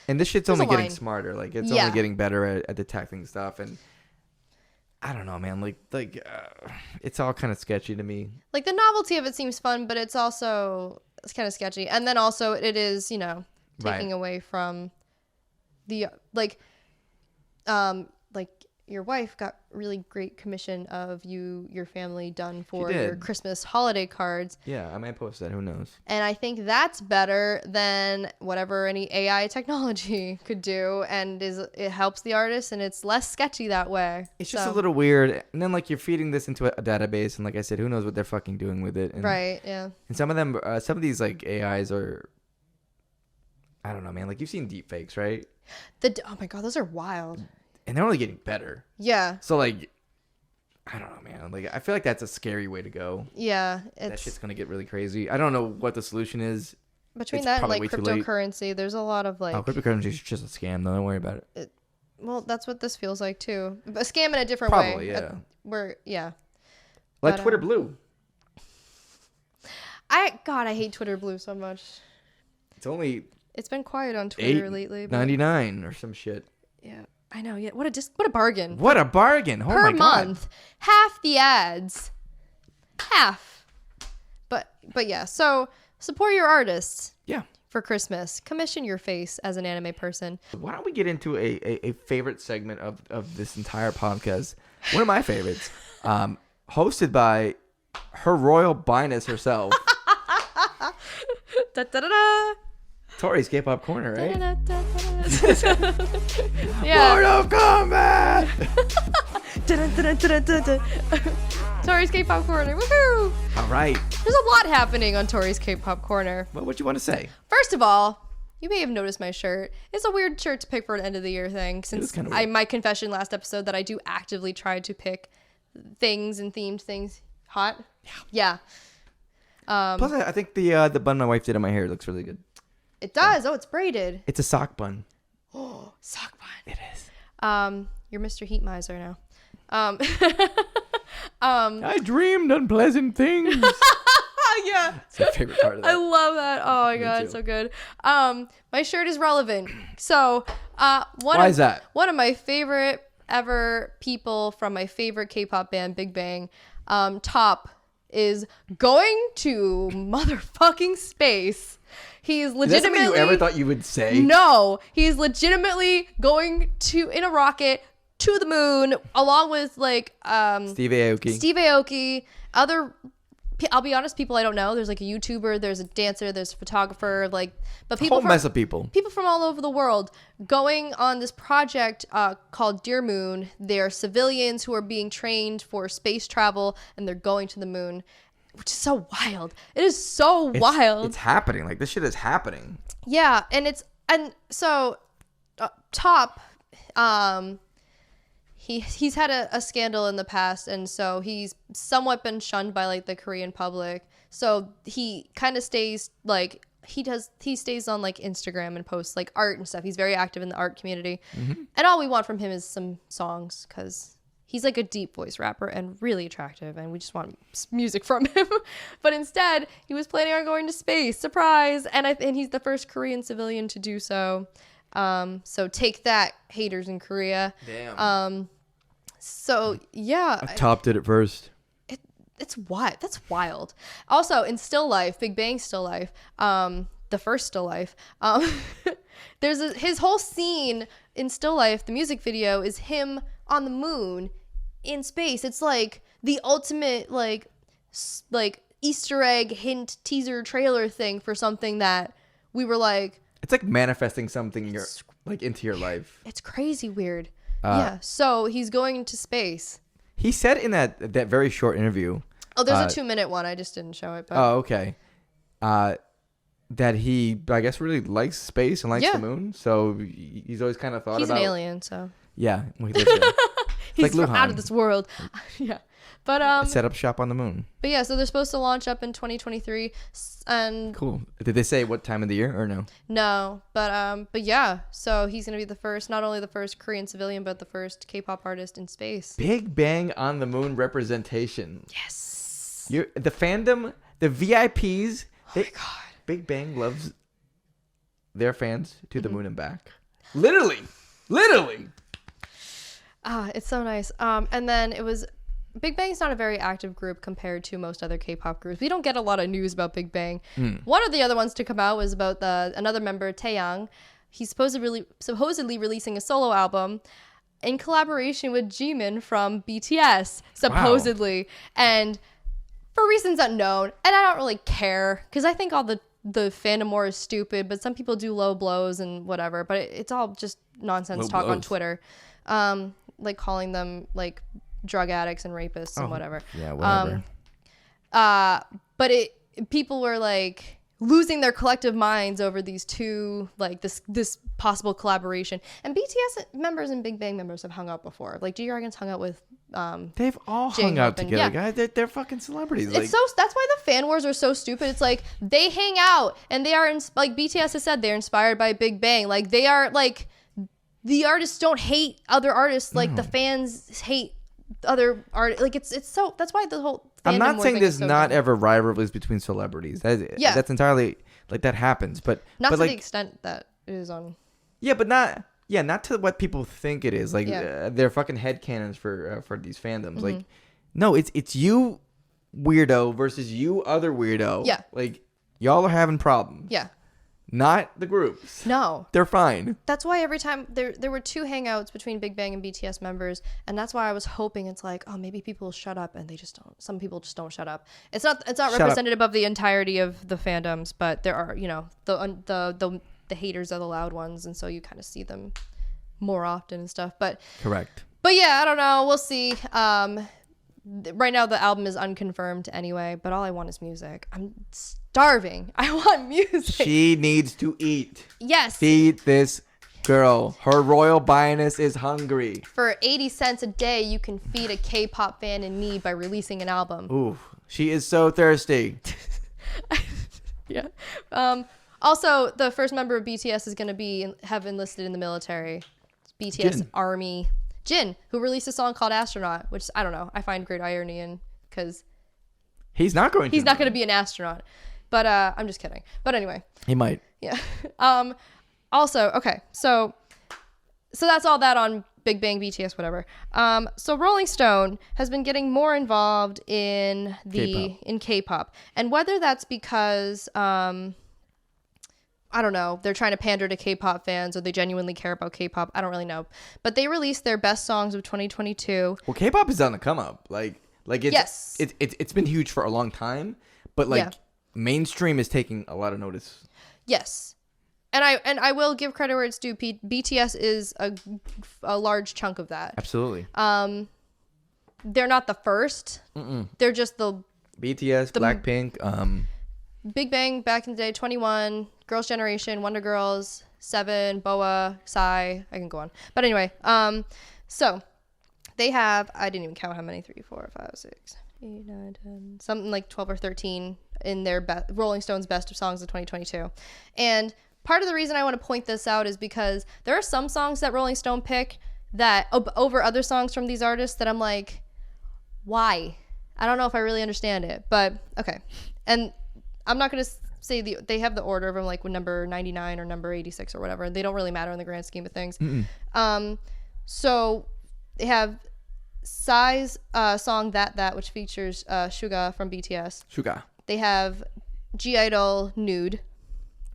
And this shit's only getting smarter. Like, it's only getting better at detecting stuff. And I don't know, man. Like it's all kind of sketchy to me. Like, the novelty of it seems fun, but it's kind of sketchy. And then also it is, taking away from the like your wife got really great commission of your family done for your Christmas holiday cards. Yeah, I might post that. Who knows? And I think that's better than whatever any AI technology could do, and it helps the artist, and it's less sketchy that way. It's just a little weird. And then, like, you're feeding this into a database, and like I said, who knows what they're fucking doing with it? And, right. Yeah. And some of these like AIs are, I don't know, man. Like, you've seen deep fakes, right? Oh my god, those are wild. And they're only getting better. Yeah. So, like, I don't know, man. Like, I feel like that's a scary way to go. Yeah. That shit's going to get really crazy. I don't know what the solution is. Between that and, like, cryptocurrency, there's a lot of, like... Oh, cryptocurrency is just a scam, though. Don't worry about it. Well, that's what this feels like, too. A scam in a different way. Probably, yeah. Yeah. Like Twitter Blue. I hate Twitter Blue so much. It's been quiet on Twitter lately. $8.99 or some shit. Yeah. I know, yeah. What a bargain. What a bargain. Oh my God. Per month. Half the ads. Half. But yeah, so support your artists. Yeah. For Christmas. Commission your face as an anime person. Why don't we get into a favorite segment of this entire podcast? One of my favorites. Hosted by Her Royal Byness herself. Da da da da. Tory's K-pop corner, right? Yeah. Mortal Kombat. Tory's K-pop corner. Woohoo! All right. There's a lot happening on Tory's K-pop corner. Well, what do you want to say? First of all, you may have noticed my shirt. It's a weird shirt to pick for an end of the year thing. Since my confession last episode that I do actively try to pick things and themed things hot. Yeah. Plus, I think the bun my wife did on my hair looks really good. It does. Oh, it's braided. It's a sock bun. Oh, sock bun. It is. You're Mr. Heat Miser now. I dreamed unpleasant things. Yeah. It's my favorite part of that. I love that. Oh my god, it's so good. My shirt is relevant. So, why is that? One of my favorite ever people from my favorite K-pop band, Big Bang, Top, is going to motherfucking space. He's legitimately... Is that something you ever thought you would say? No. He's legitimately going in a rocket to the moon, along with, like... Steve Aoki. Other I'll be honest, people I don't know. There's like a YouTuber, there's a dancer, there's a photographer, like, but whole mess of people from all over the world going on this project called Dear Moon. They're civilians who are being trained for space travel, and they're going to the moon, which is so wild. It is so wild. It's happening. Like, this shit is happening. Yeah, and so Top, he's had a scandal in the past, and so he's somewhat been shunned by like the Korean public. So he kind of stays like he stays on like Instagram and posts like art and stuff. He's very active in the art community, and all we want from him is some songs, because he's like a deep voice rapper and really attractive, and we just want music from him. But instead, he was planning on going to space. Surprise! And he's the first Korean civilian to do so. So take that, haters in Korea. Damn. So yeah, Top did it first. It's wild. That's wild. Also, in Still Life, Big Bang Still Life, the first Still Life, there's his whole scene in Still Life. The music video is him on the moon in space. It's like the ultimate like Easter egg hint teaser trailer thing for something that we were like. It's like manifesting something into your life. It's crazy weird. Yeah. So he's going into space. He said in that very short interview. Oh, there's a 2-minute one. I just didn't show it. But. Oh, okay. That he, I guess, really likes space and likes the moon. So he's always kind of thought he's about. He's an alien, so. Yeah. Well, he lives there. He's like out of this world. Yeah. But set up shop on the moon. But yeah, so they're supposed to launch up in 2023, and cool. Did they say what time of the year or no? No, but yeah, so he's gonna be the first, not only the first Korean civilian, but the first K-pop artist in space. Big Bang on the moon representation. Yes. The fandom, the VIPs. Oh my god. Big Bang loves their fans to the moon and back. Literally. It's so nice. And then it was. Big Bang's not a very active group compared to most other K-pop groups. We don't get a lot of news about Big Bang. One of the other ones to come out was about another member, Taeyang. He's supposedly releasing a solo album in collaboration with Jimin from BTS, supposedly. Wow. And for reasons unknown, and I don't really care, because I think all the fandom war is stupid, but some people do low blows and whatever, but it's all just nonsense talk on Twitter. Like calling them like drug addicts and rapists and whatever. Yeah, whatever. But people were like losing their collective minds over these two, like this possible collaboration. And BTS members and Big Bang members have hung out before. Like G-Dragon's hung out with they've all hung out together, guys. They're fucking celebrities. It's that's why the fan wars are so stupid. It's like they hang out and they are like BTS has said they're inspired by Big Bang. Like they are like the artists don't hate other artists like the fans hate other art. Like it's so that's why the whole I'm not saying there's not ever rivalries between celebrities. That's entirely like that happens, but not to the extent that it is on. Yeah, but not to what people think it is. Like they're fucking headcanons for these fandoms. Like no, it's you weirdo versus you other weirdo. Yeah, like y'all are having problems. Yeah. Not the groups. No. They're fine. That's why every time there were 2 hangouts between Big Bang and BTS members, and that's why I was hoping it's like, oh, maybe people will shut up, and they just don't. Some people just don't shut up. It's not representative of the entirety of the fandoms, but there are, the haters are the loud ones, and so you kind of see them more often and stuff. But correct. But yeah, I don't know. We'll see. Right now the album is unconfirmed anyway, but all I want is music. I'm starving. I want music. She needs to eat. Yes. Feed this girl. Her royal highness is hungry. For 80 cents a day, you can feed a K-pop fan in need by releasing an album. Ooh, she is so thirsty. Yeah. Also, the first member of BTS is going to have enlisted in the military. BTS Jin. Army. Jin, who released a song called Astronaut, which I don't know. I find great irony in because he's not going to be an astronaut. But I'm just kidding. But anyway. He might. Yeah. Also, okay. So that's all that on Big Bang, BTS, whatever. So Rolling Stone has been getting more involved in K-pop. And whether that's because I don't know, they're trying to pander to K-pop fans or they genuinely care about K-pop, I don't really know. But they released their best songs of 2022. Well, K-pop is on the come up. Like Like it's been huge for a long time, but like mainstream is taking a lot of notice. Yes. And I will give credit where it's due. BTS is a large chunk of that. Absolutely. They're not the first. They're just the BTS, Blackpink, Big Bang back in the day, 21, Girls' Generation, Wonder Girls, 7, BoA, Psy. I can go on. But anyway, so they have, I didn't even count how many, 3, 4, 5, 6, 8, 9, 10, something like 12 or 13 in their Rolling Stone's Best of Songs of 2022. And part of the reason I want to point this out is because there are some songs that Rolling Stone pick that over other songs from these artists that I'm like, why? I don't know if I really understand it, but okay. And I'm not going to say they have the order of them, like number 99 or number 86 or whatever. They don't really matter in the grand scheme of things. So they have Psy's song That, which features Suga from BTS. Suga. They have G-Idol Nude.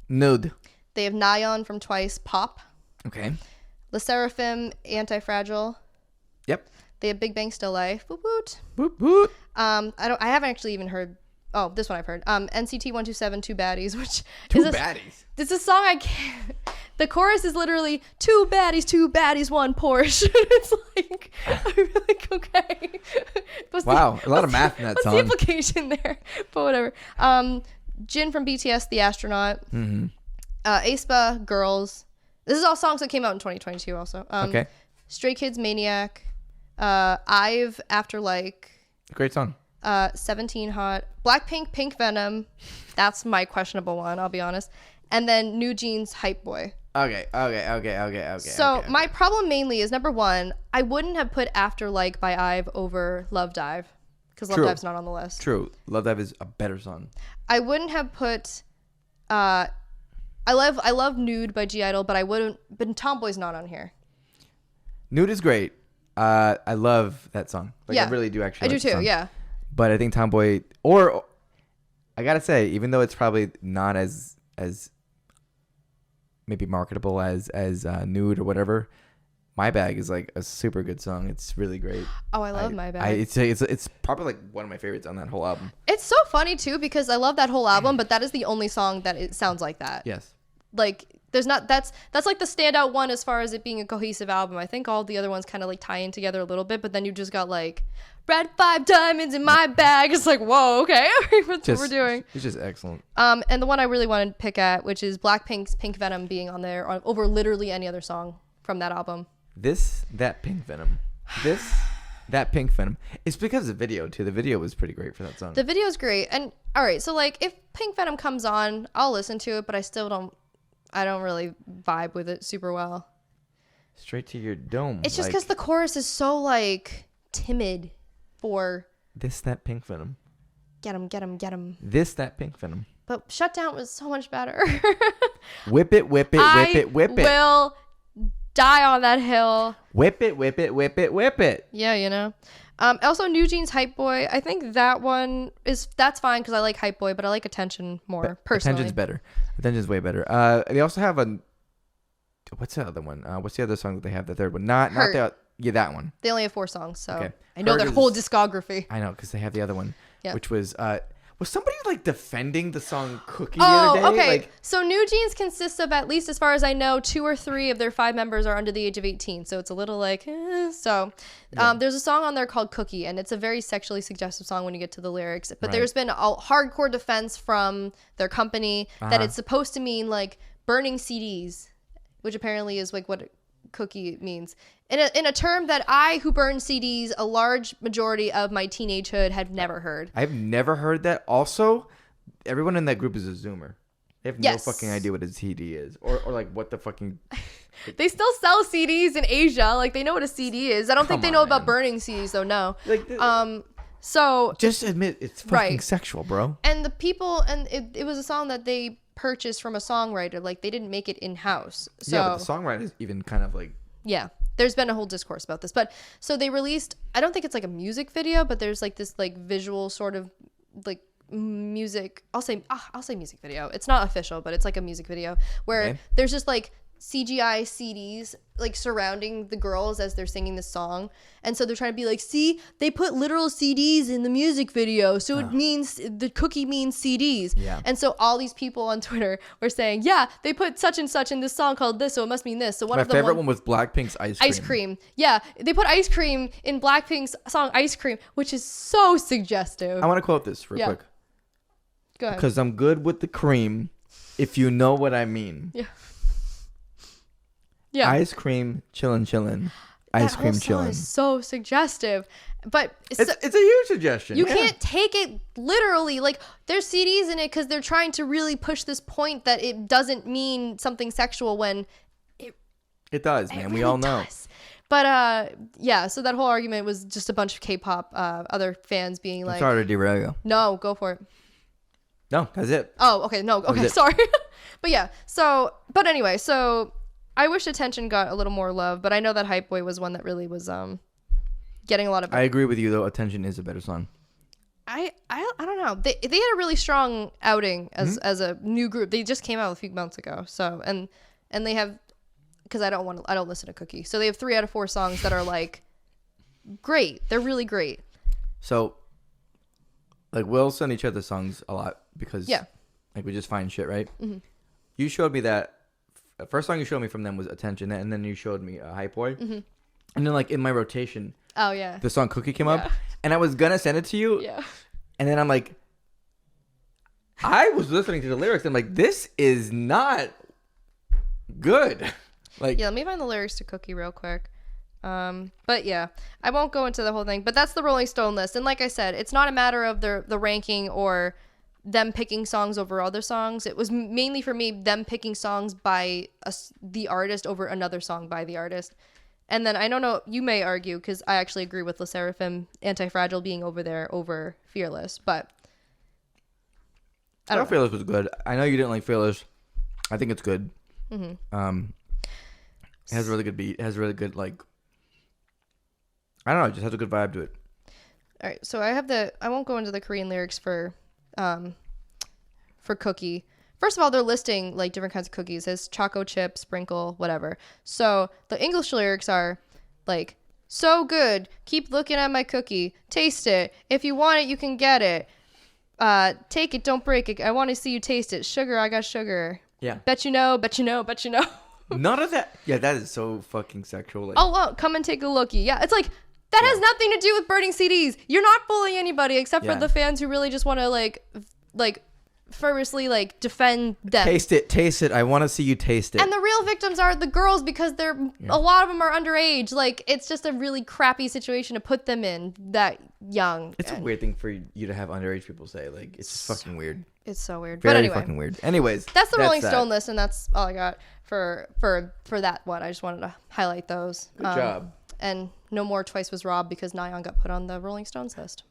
They have Nayeon from Twice, Pop. Okay. Le Sserafim, Anti-Fragile. Yep. They have Big Bang Still Life. Boop boot. Boop boot. I haven't actually even heard. Oh, this one I've heard. NCT 127, Two Baddies, which Baddies. It's a song I can't. The chorus is literally two baddies, one Porsche. It's like, I'm like, okay. Wow, a lot of math in that song. What's the implication there? But whatever. Jin from BTS, The Astronaut. aespa, Girls. This is all songs that came out in 2022 also. Okay. Stray Kids, Maniac. I've, After Like. Great song. 17, Hot. Blackpink, Pink Venom. That's my questionable one, I'll be honest. And then New Jeans, Hype Boy. Okay. So my problem mainly is, number one, I wouldn't have put After Like by IVE over Love Dive, because Love Dive's not on the list. True. Love Dive is a better song. I wouldn't have put I love Nude by G-Idol, but I wouldn't, but Tomboy's not on here. Nude is great. I love that song. Like, I really do actually. I do too, yeah. But I think Tomboy, or I gotta say, even though it's probably not as maybe marketable as Nude or whatever, My Bag is like a super good song. It's really great. Oh, I love My Bag. It's probably like one of my favorites on that whole album. It's so funny too, because I love that whole album, but that is the only song that it sounds like that. Yes. Like, there's not, that's like the standout one as far as it being a cohesive album. I think all the other ones kind of like tie in together a little bit, but then you just got like Red 5 diamonds in my bag. It's like, whoa, okay. That's what we're doing. It's just excellent. And the one I really wanted to pick at, which is Blackpink's Pink Venom, being on there over literally any other song from that album. That Pink Venom. That Pink Venom. It's because of the video too. The video was pretty great for that song. The video's great. And all right, so like if Pink Venom comes on, I'll listen to it, but I don't really vibe with it super well. Straight to your dome. It's just because the chorus is so like timid for that Pink Venom. Get him. That Pink Venom. But Shutdown was so much better. Whip it. I will die on that hill. Whip it. Yeah, you know. Also, New Jeans Hype Boy. I think that one that's fine because I like Hype Boy, but I like Attention more personally. Attention's better. Attention's way better. They also have what's the other one? What's the other song that they have? The third one. Not that one. They only have 4 songs, so okay. I know their whole discography. I know because they have the other one, which was somebody like defending the song Cookie the Oh, other day? okay. Like, so New Jeans consists of, at least as far as I know, 2 or 3 of their 5 members are under the age of 18. So it's a little like, there's a song on there called Cookie, and it's a very sexually suggestive song when you get to the lyrics. But there's been a hardcore defense from their company that it's supposed to mean like burning CDs, which apparently is like what Cookie means. In a term that I, who burn CDs, a large majority of my teenagehood, had never heard. I've never heard that. Also, everyone in that group is a Zoomer. They have no fucking idea what a CD is, or like what the fucking. They still sell CDs in Asia. Like, they know what a CD is. I don't think they know about burning CDs, though. No. So just admit it's fucking sexual, bro. And the people, and it was a song that they purchased from a songwriter. Like, they didn't make it in house. So, yeah, but the songwriter is even kind of like. Yeah. There's been a whole discourse about this, but so they released, I don't think it's like a music video, but there's like this like visual sort of like music. I'll say music video. It's not official, but it's like a music video where there's just like CGI CDs like surrounding the girls as they're singing the song, and so they're trying to be like, see, they put literal CDs in the music video, so it means the cookie means CDs. Yeah. And so all these people on Twitter were saying, yeah, they put such and such in this song called this, so it must mean this. So My favorite one was Blackpink's Ice Cream. Ice Cream. Yeah, they put ice cream in Blackpink's song Ice Cream, which is so suggestive. I want to quote this real quick. Go ahead. Because I'm good with the cream, if you know what I mean. Yeah. Yeah. Ice cream, chillin'. Ice cream, chillin'. Is so suggestive, but it's a huge suggestion. You can't take it literally. Like, there's CDs in it because they're trying to really push this point that it doesn't mean something sexual when it does, man. Really we all know. Does. But yeah. So that whole argument was just a bunch of K-pop other fans being like, I'm sorry to derail you. No, go for it. No, that's it. Oh, okay. No, okay. Sorry. But yeah. So, but anyway, so. I wish Attention got a little more love, but I know that Hype Boy was one that really was getting a lot of. I agree with you though. Attention is a better song. I don't know. They had a really strong outing as a new group. They just came out a few months ago. So and they have, because I don't listen to Cookie. So they have 3 out of 4 songs that are like great. They're really great. So like we'll send each other songs a lot because like we just find shit, right? Mm-hmm. You showed me that. The first song you showed me from them was Attention, and then you showed me Hype Boy. Mm-hmm. And then, like, in my rotation, the song Cookie came up, and I was gonna send it to you, and then I'm like, I was listening to the lyrics, and I'm like, this is not good. Like, let me find the lyrics to Cookie real quick. But yeah, I won't go into the whole thing, but that's the Rolling Stone list, and like I said, it's not a matter of the ranking or them picking songs over other songs. It was mainly for me them picking songs by the artist over another song by the artist. And then I don't know, you may argue, because I actually agree with Le Sserafim Anti-Fragile being over there over Fearless, but I thought Fearless was good. I know you didn't like Fearless. I think it's good. Mm-hmm. It has a really good beat. It has a really good, like, I don't know, it just has a good vibe to it. All right, so I won't go into the Korean lyrics for Cookie. First of all, they're listing like different kinds of cookies. There's choco chip, sprinkle, whatever. So the English lyrics are like, so good, keep looking at my cookie, taste it, if you want it you can get it, take it, don't break it, I want to see you taste it, sugar, I got sugar, bet you know. None of that. Yeah, that is so fucking sexual. Like, oh well, come and take a lookie. Yeah, it's like that has nothing to do with burning CDs. You're not fooling anybody except for the fans who really just want to like fervently like defend them. Taste it. I want to see you taste it. And the real victims are the girls because a lot of them are underage. Like, it's just a really crappy situation to put them in that young. It's a weird thing for you to have underage people say. Like, it's just fucking weird. It's so weird. Very but anyway, fucking weird. Anyways, that's the Rolling Stone list, and that's all I got for that one. I just wanted to highlight those. Good job. And no more Twice Was Robbed because Nayeon got put on the Rolling Stones list.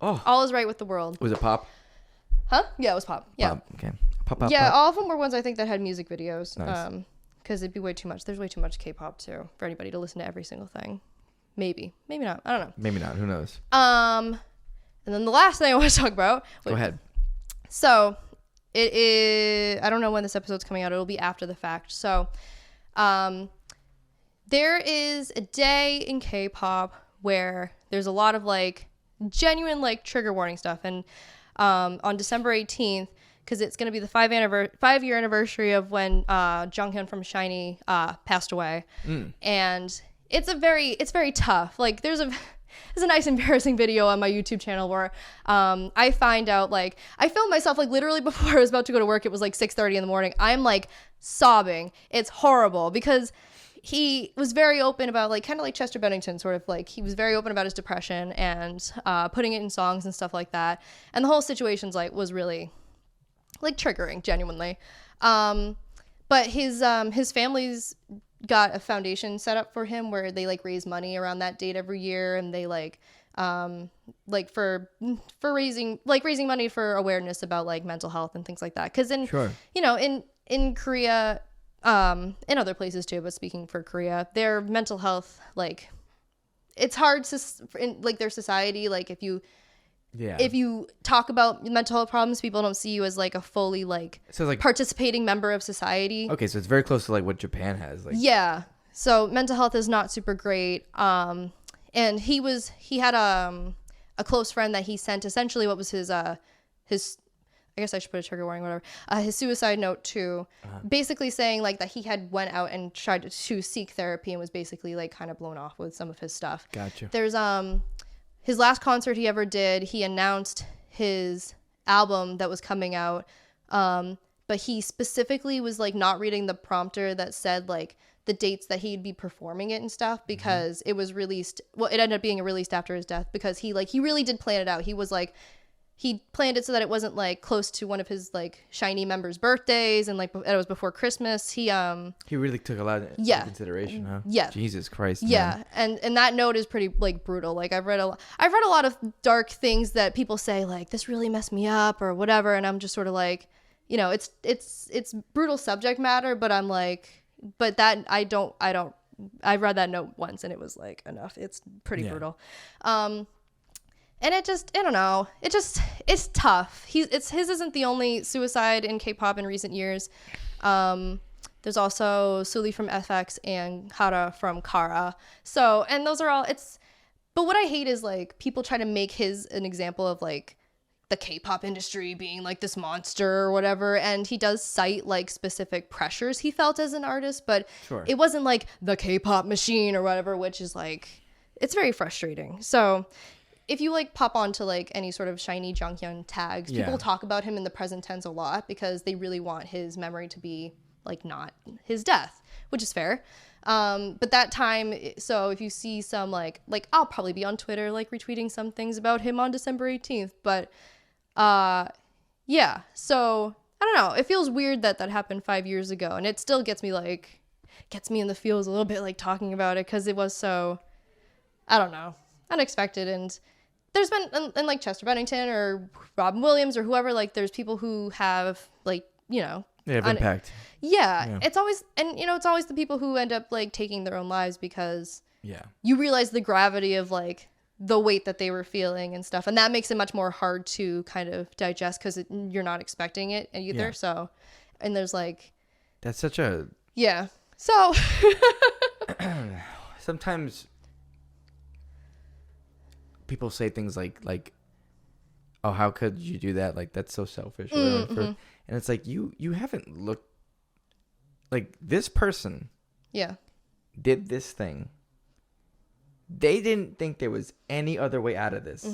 Oh. All is right with the world. Was it pop? Huh? Yeah, it was pop. Yeah. Pop. Okay. Pop. Yeah, all of them were ones I think that had music videos. Nice. Because it'd be way too much. There's way too much K-pop too for anybody to listen to every single thing. Maybe not. I don't know. Maybe not. Who knows? And then the last thing I want to talk about. Go ahead. So it is. I don't know when this episode's coming out. It'll be after the fact. So, there is a day in K-pop where there's a lot of like genuine like trigger warning stuff, and on December 18th, because it's going to be the 5-year anniversary of when Jonghyun from SHINee passed away, and it's very tough. Like there's a nice embarrassing video on my YouTube channel where I find out, like, I filmed myself like literally before I was about to go to work. It was like 6:30 in the morning. I'm like sobbing. It's horrible because he was very open about, like, kind of like Chester Bennington, sort of like, he was very open about his depression and putting it in songs and stuff like that. And the whole situation's like was really like triggering, genuinely. But his family's got a foundation set up for him where they like raise money around that date every year, and they like for raising money for awareness about like mental health and things like that. Because in Korea, in other places too, but speaking for Korea, their mental health, like, it's hard to in like their society, like if you Yeah. if you talk about mental health problems, people don't see you as like a fully like participating member of society. Okay, so it's very close to like what Japan has. Like, yeah. So mental health is not super great. And he had a close friend that he sent essentially what was his I guess I should put a trigger warning, whatever. His suicide note to basically saying like that he had went out and tried to seek therapy and was basically like kind of blown off with some of his stuff. Gotcha. There's his last concert he ever did, he announced his album that was coming out. But he specifically was like not reading the prompter that said like the dates that he'd be performing it and stuff because it was released. Well, it ended up being released after his death because he really did plan it out. He was like, he planned it so that it wasn't like close to one of his like Shiny members' birthdays and like it was before Christmas. He really took a lot of consideration, huh? Yeah. Jesus Christ. Yeah, man. And that note is pretty like brutal. Like I've read a lot of dark things that people say like this really messed me up or whatever, and I'm just sort of like, you know, it's brutal subject matter, but I'm like, but that I read that note once and it was like enough. It's pretty brutal. And it just, I don't know. It's tough. His isn't the only suicide in K-pop in recent years. There's also Sully from FX and Hara from Kara. So, and those are all, but what I hate is like people try to make his an example of like the K-pop industry being like this monster or whatever. And he does cite like specific pressures he felt as an artist, but it wasn't like the K-pop machine or whatever, which is like, it's very frustrating. So if you like pop onto like any sort of Shiny Jonghyun tags, people talk about him in the present tense a lot because they really want his memory to be like not his death, which is fair. But that time, so if you see some like I'll probably be on Twitter like retweeting some things about him on December 18th, but yeah. So I don't know. It feels weird that happened 5 years ago, and it still gets me in the feels a little bit like talking about it because it was so, I don't know, unexpected. And there's been and like Chester Bennington or Robin Williams or whoever, like there's people who have like, you know, impact. Yeah. It's always, and you know, it's always the people who end up like taking their own lives because you realize the gravity of like the weight that they were feeling and stuff, and that makes it much more hard to kind of digest because you're not expecting it either. So, and there's like, that's such a so sometimes people say things like, oh, how could you do that? Like, that's so selfish. Or whatever. And it's like, you haven't looked, like, this person did this thing. They didn't think there was any other way out of this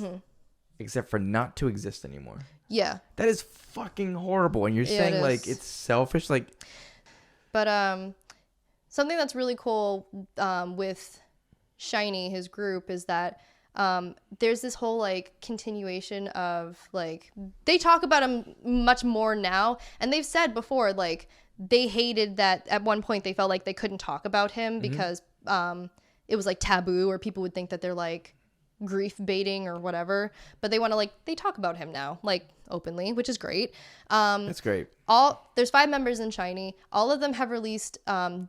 except for not to exist anymore. Yeah. That is fucking horrible. And you're saying, like, it's selfish. Like, but something that's really cool with Shiny, his group, is that there's this whole like continuation of like they talk about him much more now, and they've said before like they hated that at one point they felt like they couldn't talk about him because it was like taboo or people would think that they're like grief baiting or whatever, but they want to like they talk about him now like openly, which is great. That's great. There's 5 members in Shiny. All of them have released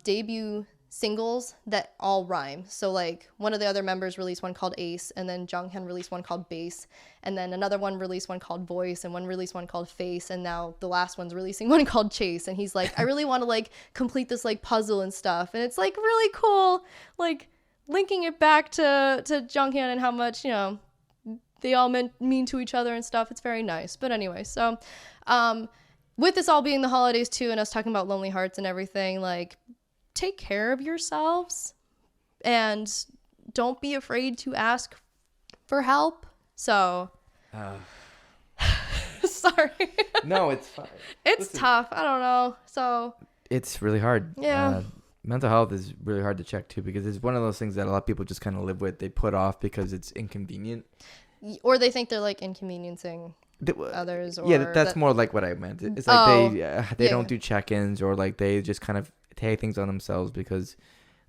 debut singles that all rhyme. So like one of the other members released one called Ace, and then Jonghyun released one called Bass, and then another one released one called Voice, and one released one called Face, and now the last one's releasing one called Chase. And he's like, I really want to like complete this like puzzle and stuff, and it's like really cool, like linking it back to Jonghyun and how much, you know, they all mean to each other and stuff. It's very nice. But anyway, so with this all being the holidays too, and us talking about lonely hearts and everything, like take care of yourselves and don't be afraid to ask for help. So sorry. No, it's fine. It's tough. I don't know. So it's really hard. Yeah. Mental health is really hard to check too because it's one of those things that a lot of people just kind of live with. They put off because it's inconvenient. Or they think they're like inconveniencing others. Or that's more like what I meant. It's like they don't do check-ins, or like they just kind of take things on themselves because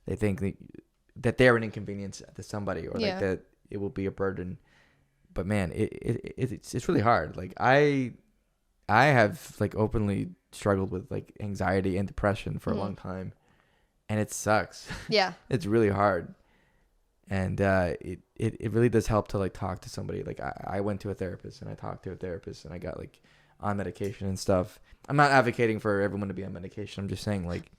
they think that they're an inconvenience to somebody, or like that it will be a burden. But man, it's really hard. Like I have like openly struggled with like anxiety and depression for a long time, and it sucks. Yeah. It's really hard. And it really does help to like talk to somebody. Like I went to a therapist and I talked to a therapist and I got like on medication and stuff. I'm not advocating for everyone to be on medication. I'm just saying like,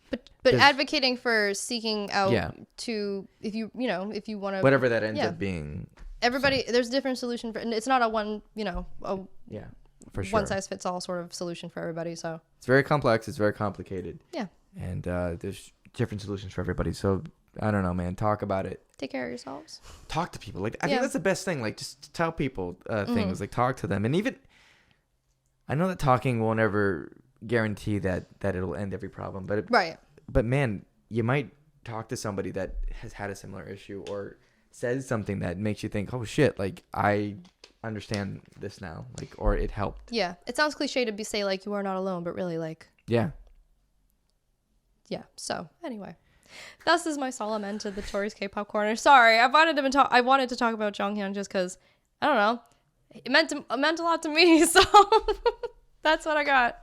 but advocating for seeking out to, if you want to, whatever that ends up being. Everybody, there's a different solution for, and it's not a one, for sure, one size fits all sort of solution for everybody. So it's very complex. It's very complicated. Yeah. And there's different solutions for everybody. So I don't know, man. Talk about it. Take care of yourselves. Talk to people. Like I think that's the best thing. Like just tell people things. Like talk to them. And even I know that talking won't ever guarantee that it'll end every problem. But right. But man, you might talk to somebody that has had a similar issue or says something that makes you think, oh shit, like I understand this now, like, or it helped. Yeah, it sounds cliche to say like you are not alone, but really like yeah. So anyway, this is my solemn end to the Tory's K-pop corner. Sorry, I wanted to talk about Jonghyun just because I don't know, it meant a lot to me, so that's what I got.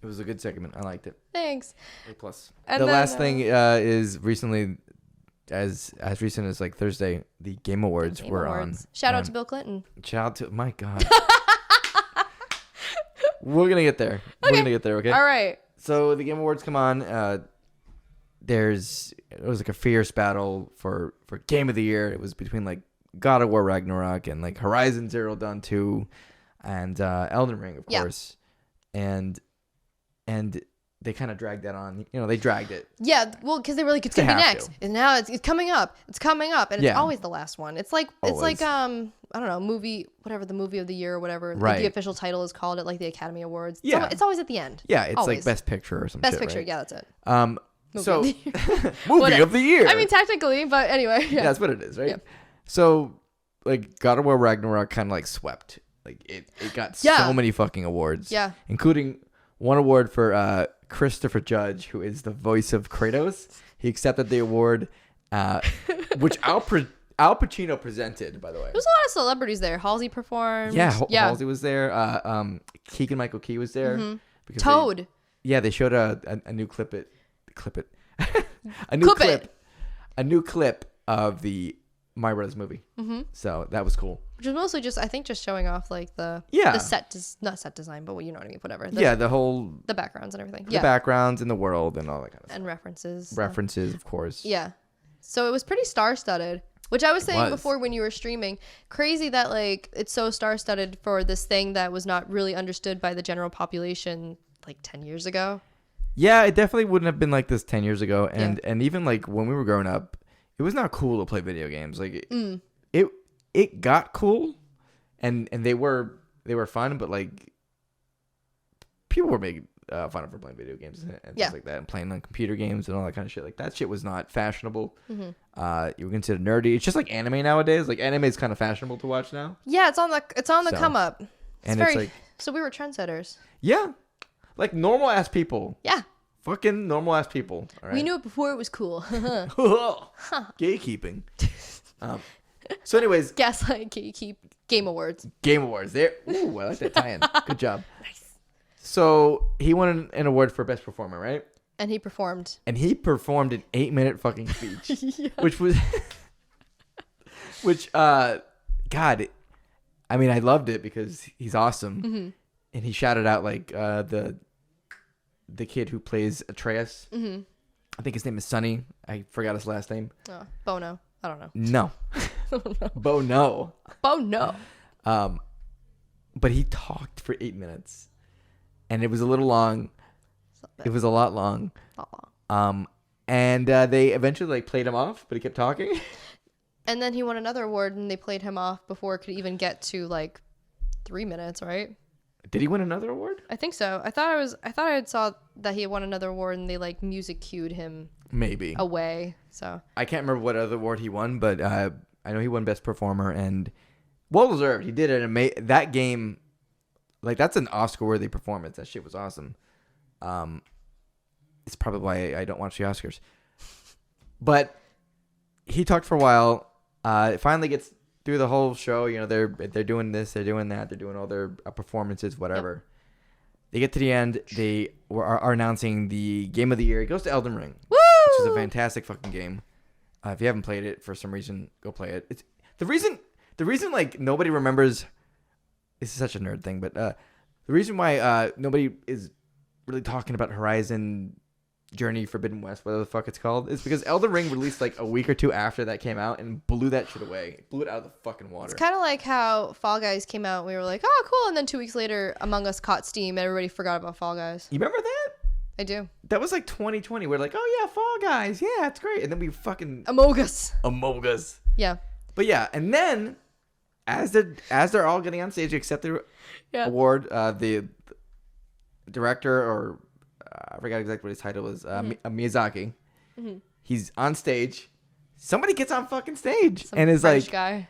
It was a good segment. I liked it. Thanks. A+. And the last thing is recently. As recent as like Thursday, the Game Awards were on. Shout out to Bill Clinton. Shout out to my God. We're gonna get there. Okay. We're gonna get there. Okay. All right. So the Game Awards come on. It was like a fierce battle for Game of the Year. It was between like God of War Ragnarok and like Horizon Zero Dawn 2 and Elden Ring, of course. And they kind of dragged that on. They dragged it. Yeah, well, because they were like, it's gonna be next, and now it's coming up. It's coming up, and it's always the last one. It's like I don't know, movie, whatever the movie of the year or whatever like the official title is called at like the Academy Awards. Yeah, it's always at the end. Yeah, it's always like Best Picture or something. Best Picture, right? Yeah, that's it. Movie of the year. I mean, technically, but anyway. Yeah, that's what it is, right? Yeah. So, like, God of War Ragnarok kind of like swept. Like it got so many fucking awards. Yeah, including one award for Christopher Judge, who is the voice of Kratos. He accepted the award, which Al Pacino presented, by the way. There was a lot of celebrities there. Halsey performed. Yeah, Halsey was there. Keegan-Michael Key was there. Mm-hmm. Toad. They showed a new clip. A new clip of the My Brothers movie. Mm-hmm. So that was cool. Which was mostly just showing off like the not set design, but you know what I mean, whatever. The backgrounds and everything. The backgrounds in the world and all that kind of stuff. And references. References, of course. Yeah. So it was pretty star-studded, which I was saying before when you were streaming. Crazy that like it's so star-studded for this thing that was not really understood by the general population like 10 years ago. Yeah, it definitely wouldn't have been like this 10 years ago. And even like when we were growing up, it was not cool to play video games. Like it got cool and they were fun, but like people were making fun of for playing video games and things like that and playing on computer games and all that kind of shit. Like that shit was not fashionable. Mm-hmm. You were considered nerdy. It's just like anime nowadays. Like anime is kind of fashionable to watch now. Yeah, it's on the come up. So we were trendsetters. Yeah. Like normal ass people. Yeah. Fucking normal ass people. All right? We knew it before it was cool. Gatekeeping. So anyways. Gaslight, gatekeep, Game Awards. Game Awards. There. Ooh, I like that tie-in. Good job. Nice. So he won an award for best performer, right? And he performed. And he performed an 8-minute fucking speech. Which was God, I mean, I loved it because he's awesome. Mm-hmm. And he shouted out like the kid who plays Atreus. Mm-hmm. I think his name is Sonny. I forgot his last name. Oh, Bono. I don't know. No. Bono. But he talked for 8 minutes. And it was a little long. It was a lot long. And they eventually like played him off, but he kept talking. And then he won another award and they played him off before it could even get to like 3 minutes, right? Did he win another award? I think so. I thought I had saw that he had won another award and they like music cued him maybe away. So I can't remember what other award he won, but I know he won best performer and well deserved. He did it. That game, like that's an Oscar-worthy performance. That shit was awesome. It's probably why I don't watch the Oscars. But he talked for a while. It finally gets through the whole show. You know, they're doing this, they're doing that, they're doing all their performances, whatever. Yep. They get to the end. They are announcing the game of the year. It goes to Elden Ring, which is a fantastic fucking game. If you haven't played it for some reason, go play it. It's the reason like nobody remembers. This is such a nerd thing, but the reason why nobody is really talking about Horizon Journey Forbidden West, whatever the fuck it's called, is because Elden Ring released like a week or two after that came out and blew that shit away. Blew it out of the fucking water. It's kind of like how Fall Guys came out and we were like, oh, cool. And then 2 weeks later, Among Us caught steam and everybody forgot about Fall Guys. You remember that? I do. That was like 2020. We're like, oh yeah, Fall Guys. Yeah, it's great. And then we fucking... Among Us. Yeah. But yeah, and then as they're all getting on stage to accept the award, the director, or I forgot exactly what his title was, Miyazaki, he's on stage. Somebody gets on fucking stage and is French like... guy.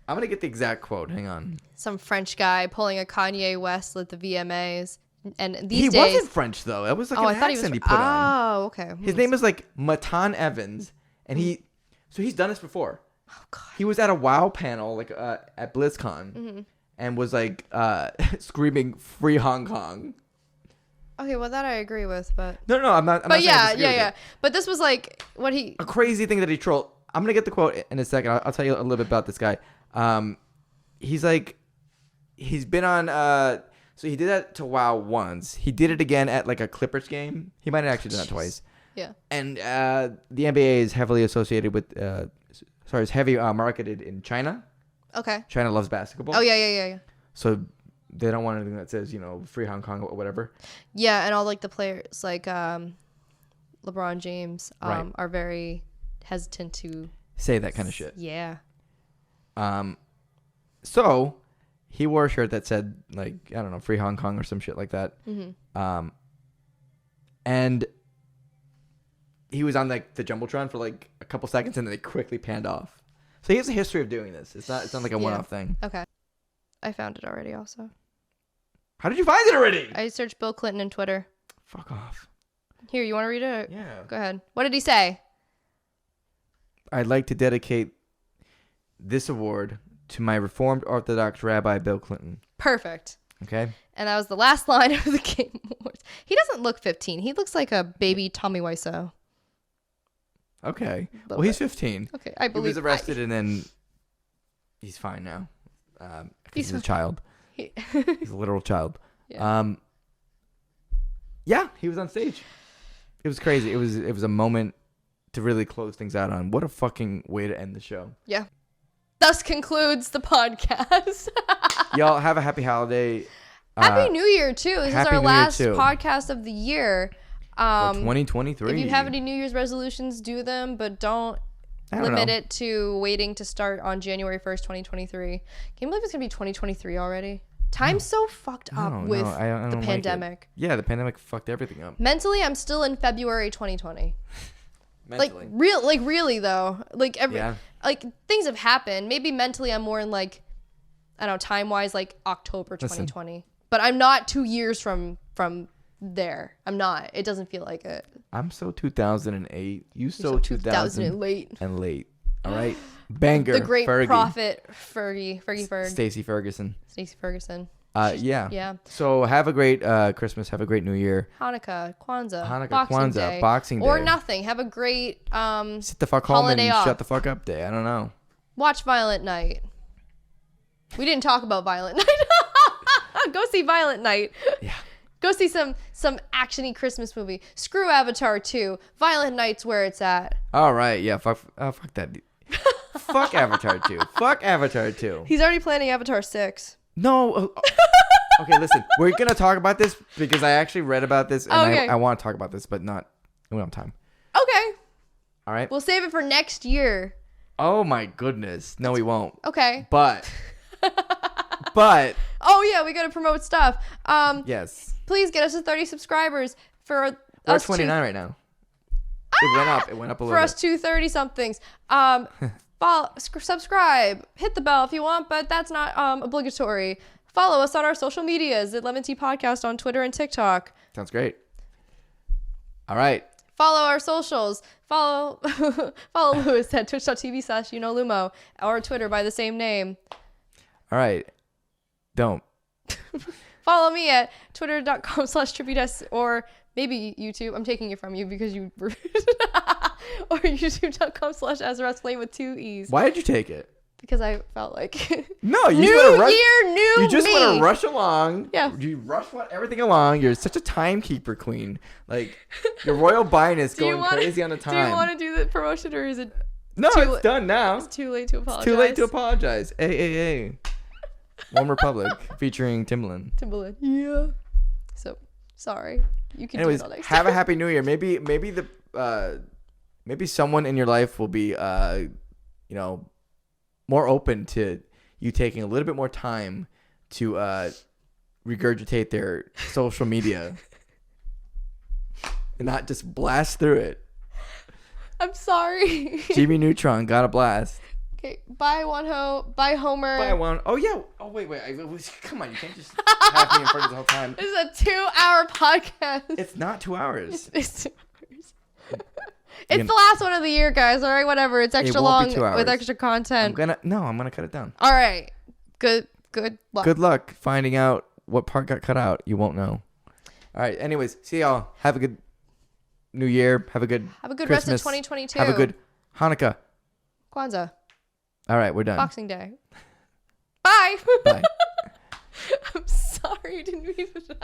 I'm going to get the exact quote. Hang on. Some French guy pulling a Kanye West at the VMAs. And these he days... wasn't French, though. It was like an accent he put on. Oh, okay. His name is like Matan Evans. And he's done this before. Oh, God. He was at a WoW panel like at BlizzCon and was like screaming "Free Hong Kong." Okay, well that I agree with, but no, I'm not. I'm but not yeah. But this was like what a crazy thing that he trolled. I'm gonna get the quote in a second. I'll tell you a little bit about this guy. He's been on. So he did that to WoW once. He did it again at like a Clippers game. He might have actually done that twice. Yeah. And the NBA is heavily associated with. It's heavy marketed in China. Okay. China loves basketball. Oh yeah. So they don't want anything that says, free Hong Kong or whatever. Yeah, and all like the players like LeBron James are very hesitant to say that kind of shit. Yeah. So he wore a shirt that said like, I don't know, free Hong Kong or some shit like that. And he was on like the Jumbotron for like a couple seconds and then they quickly panned off. So he has a history of doing this. It's not like a one-off thing. Okay. I found it already also. How did you find it already? I searched Bill Clinton on Twitter. Fuck off. Here, you want to read it? Yeah. Go ahead. What did he say? I'd like to dedicate this award to my Reformed Orthodox Rabbi Bill Clinton. Perfect. Okay. And that was the last line of the Game Awards. He doesn't look 15. He looks like a baby Tommy Wiseau. Okay. Well, he's 15. Okay, I believe. He was arrested and then he's fine now. He's a child. He's a literal child. Yeah. Yeah, he was on stage. It was crazy. It was a moment to really close things out on. What a fucking way to end the show. Yeah. Thus concludes the podcast. Y'all have a happy holiday. Happy New Year too. This is our last podcast of the year. 2023. If you have any New Year's resolutions, do them, but don't limit it to waiting to start on January 1st, 2023. Can you believe it's going to be 2023 already? Time's so fucked up with the pandemic. Yeah, the pandemic fucked everything up. Mentally, I'm still in February 2020. Mentally. Really though. Like things have happened. Maybe mentally I'm more in like, I don't know, time-wise like October 2020. Listen. But I'm not 2 years from there. I'm not. It doesn't feel like it. I'm so 2008. You so 2000 and late. All right. Banger. The great Fergie. prophet Fergie. Stacey Ferguson. Yeah. So have a great Christmas. Have a great New Year. Hanukkah, Kwanzaa, Boxing Day. Or nothing. Have a great sit the fuck home and shut the fuck up day. I don't know. Watch Violent Night. We didn't talk about Violent Night. Go see Violent Night. Yeah. Go see some action-y Christmas movie. Screw Avatar 2. Violent Night's where it's at. All right. Yeah. Fuck that. Fuck Avatar 2. Fuck Avatar 2. He's already planning Avatar 6. No. Okay, listen. We're going to talk about this because I actually read about this and I want to talk about this, but we don't have time. Okay. All right. We'll save it for next year. Oh, my goodness. No, we won't. Okay. But. Oh, yeah. We got to promote stuff. Yes. Please get us to 30 subscribers for us. We're at 29 right now. It went up a little bit. For us 230-somethings. Follow, subscribe, hit the bell if you want, but that's not obligatory. Follow us on our social medias at LEM'n'TEA Podcast on Twitter and TikTok. Sounds great. All right. Follow our socials. Follow Lewis at twitch.tv/lumo or Twitter by the same name. All right. Don't. Follow me at twitter.com/trippydesk or maybe YouTube. I'm taking it from you because you or youtube.com/AsRustPlay with 2 E's. Why did you take it? Because I felt like no, you new year, new You just me. want to rush along. Yeah. You rush everything along. You're such a timekeeper queen. Like your royal byness going crazy on the time. Do you want to do the promotion or is it? No, it's done now. It's too late to apologize. It's too late to apologize. AAA. One Republic featuring Timbaland. Yeah. So sorry. You can. Anyways, do it all next have time. a happy New Year. Maybe someone in your life will be more open to you taking a little bit more time to regurgitate their social media and not just blast through it. I'm sorry. GB Neutron got a blast. Okay, bye Homer. Bye one. Oh yeah. Oh wait. Come on, you can't just have me in front of the whole time. This is a 2-hour podcast. It's not 2 hours. It's 2 hours. It's the last one of the year, guys. All right, whatever. It's extra long with extra content. I'm gonna cut it down. All right. Good luck. Good luck finding out what part got cut out. You won't know. All right. Anyways, see y'all. Have a good New Year. Have a good Christmas. Rest of 2022. Have a good Hanukkah. Kwanzaa. All right, we're done. Boxing Day. Bye. Bye. I'm sorry. Didn't mean to.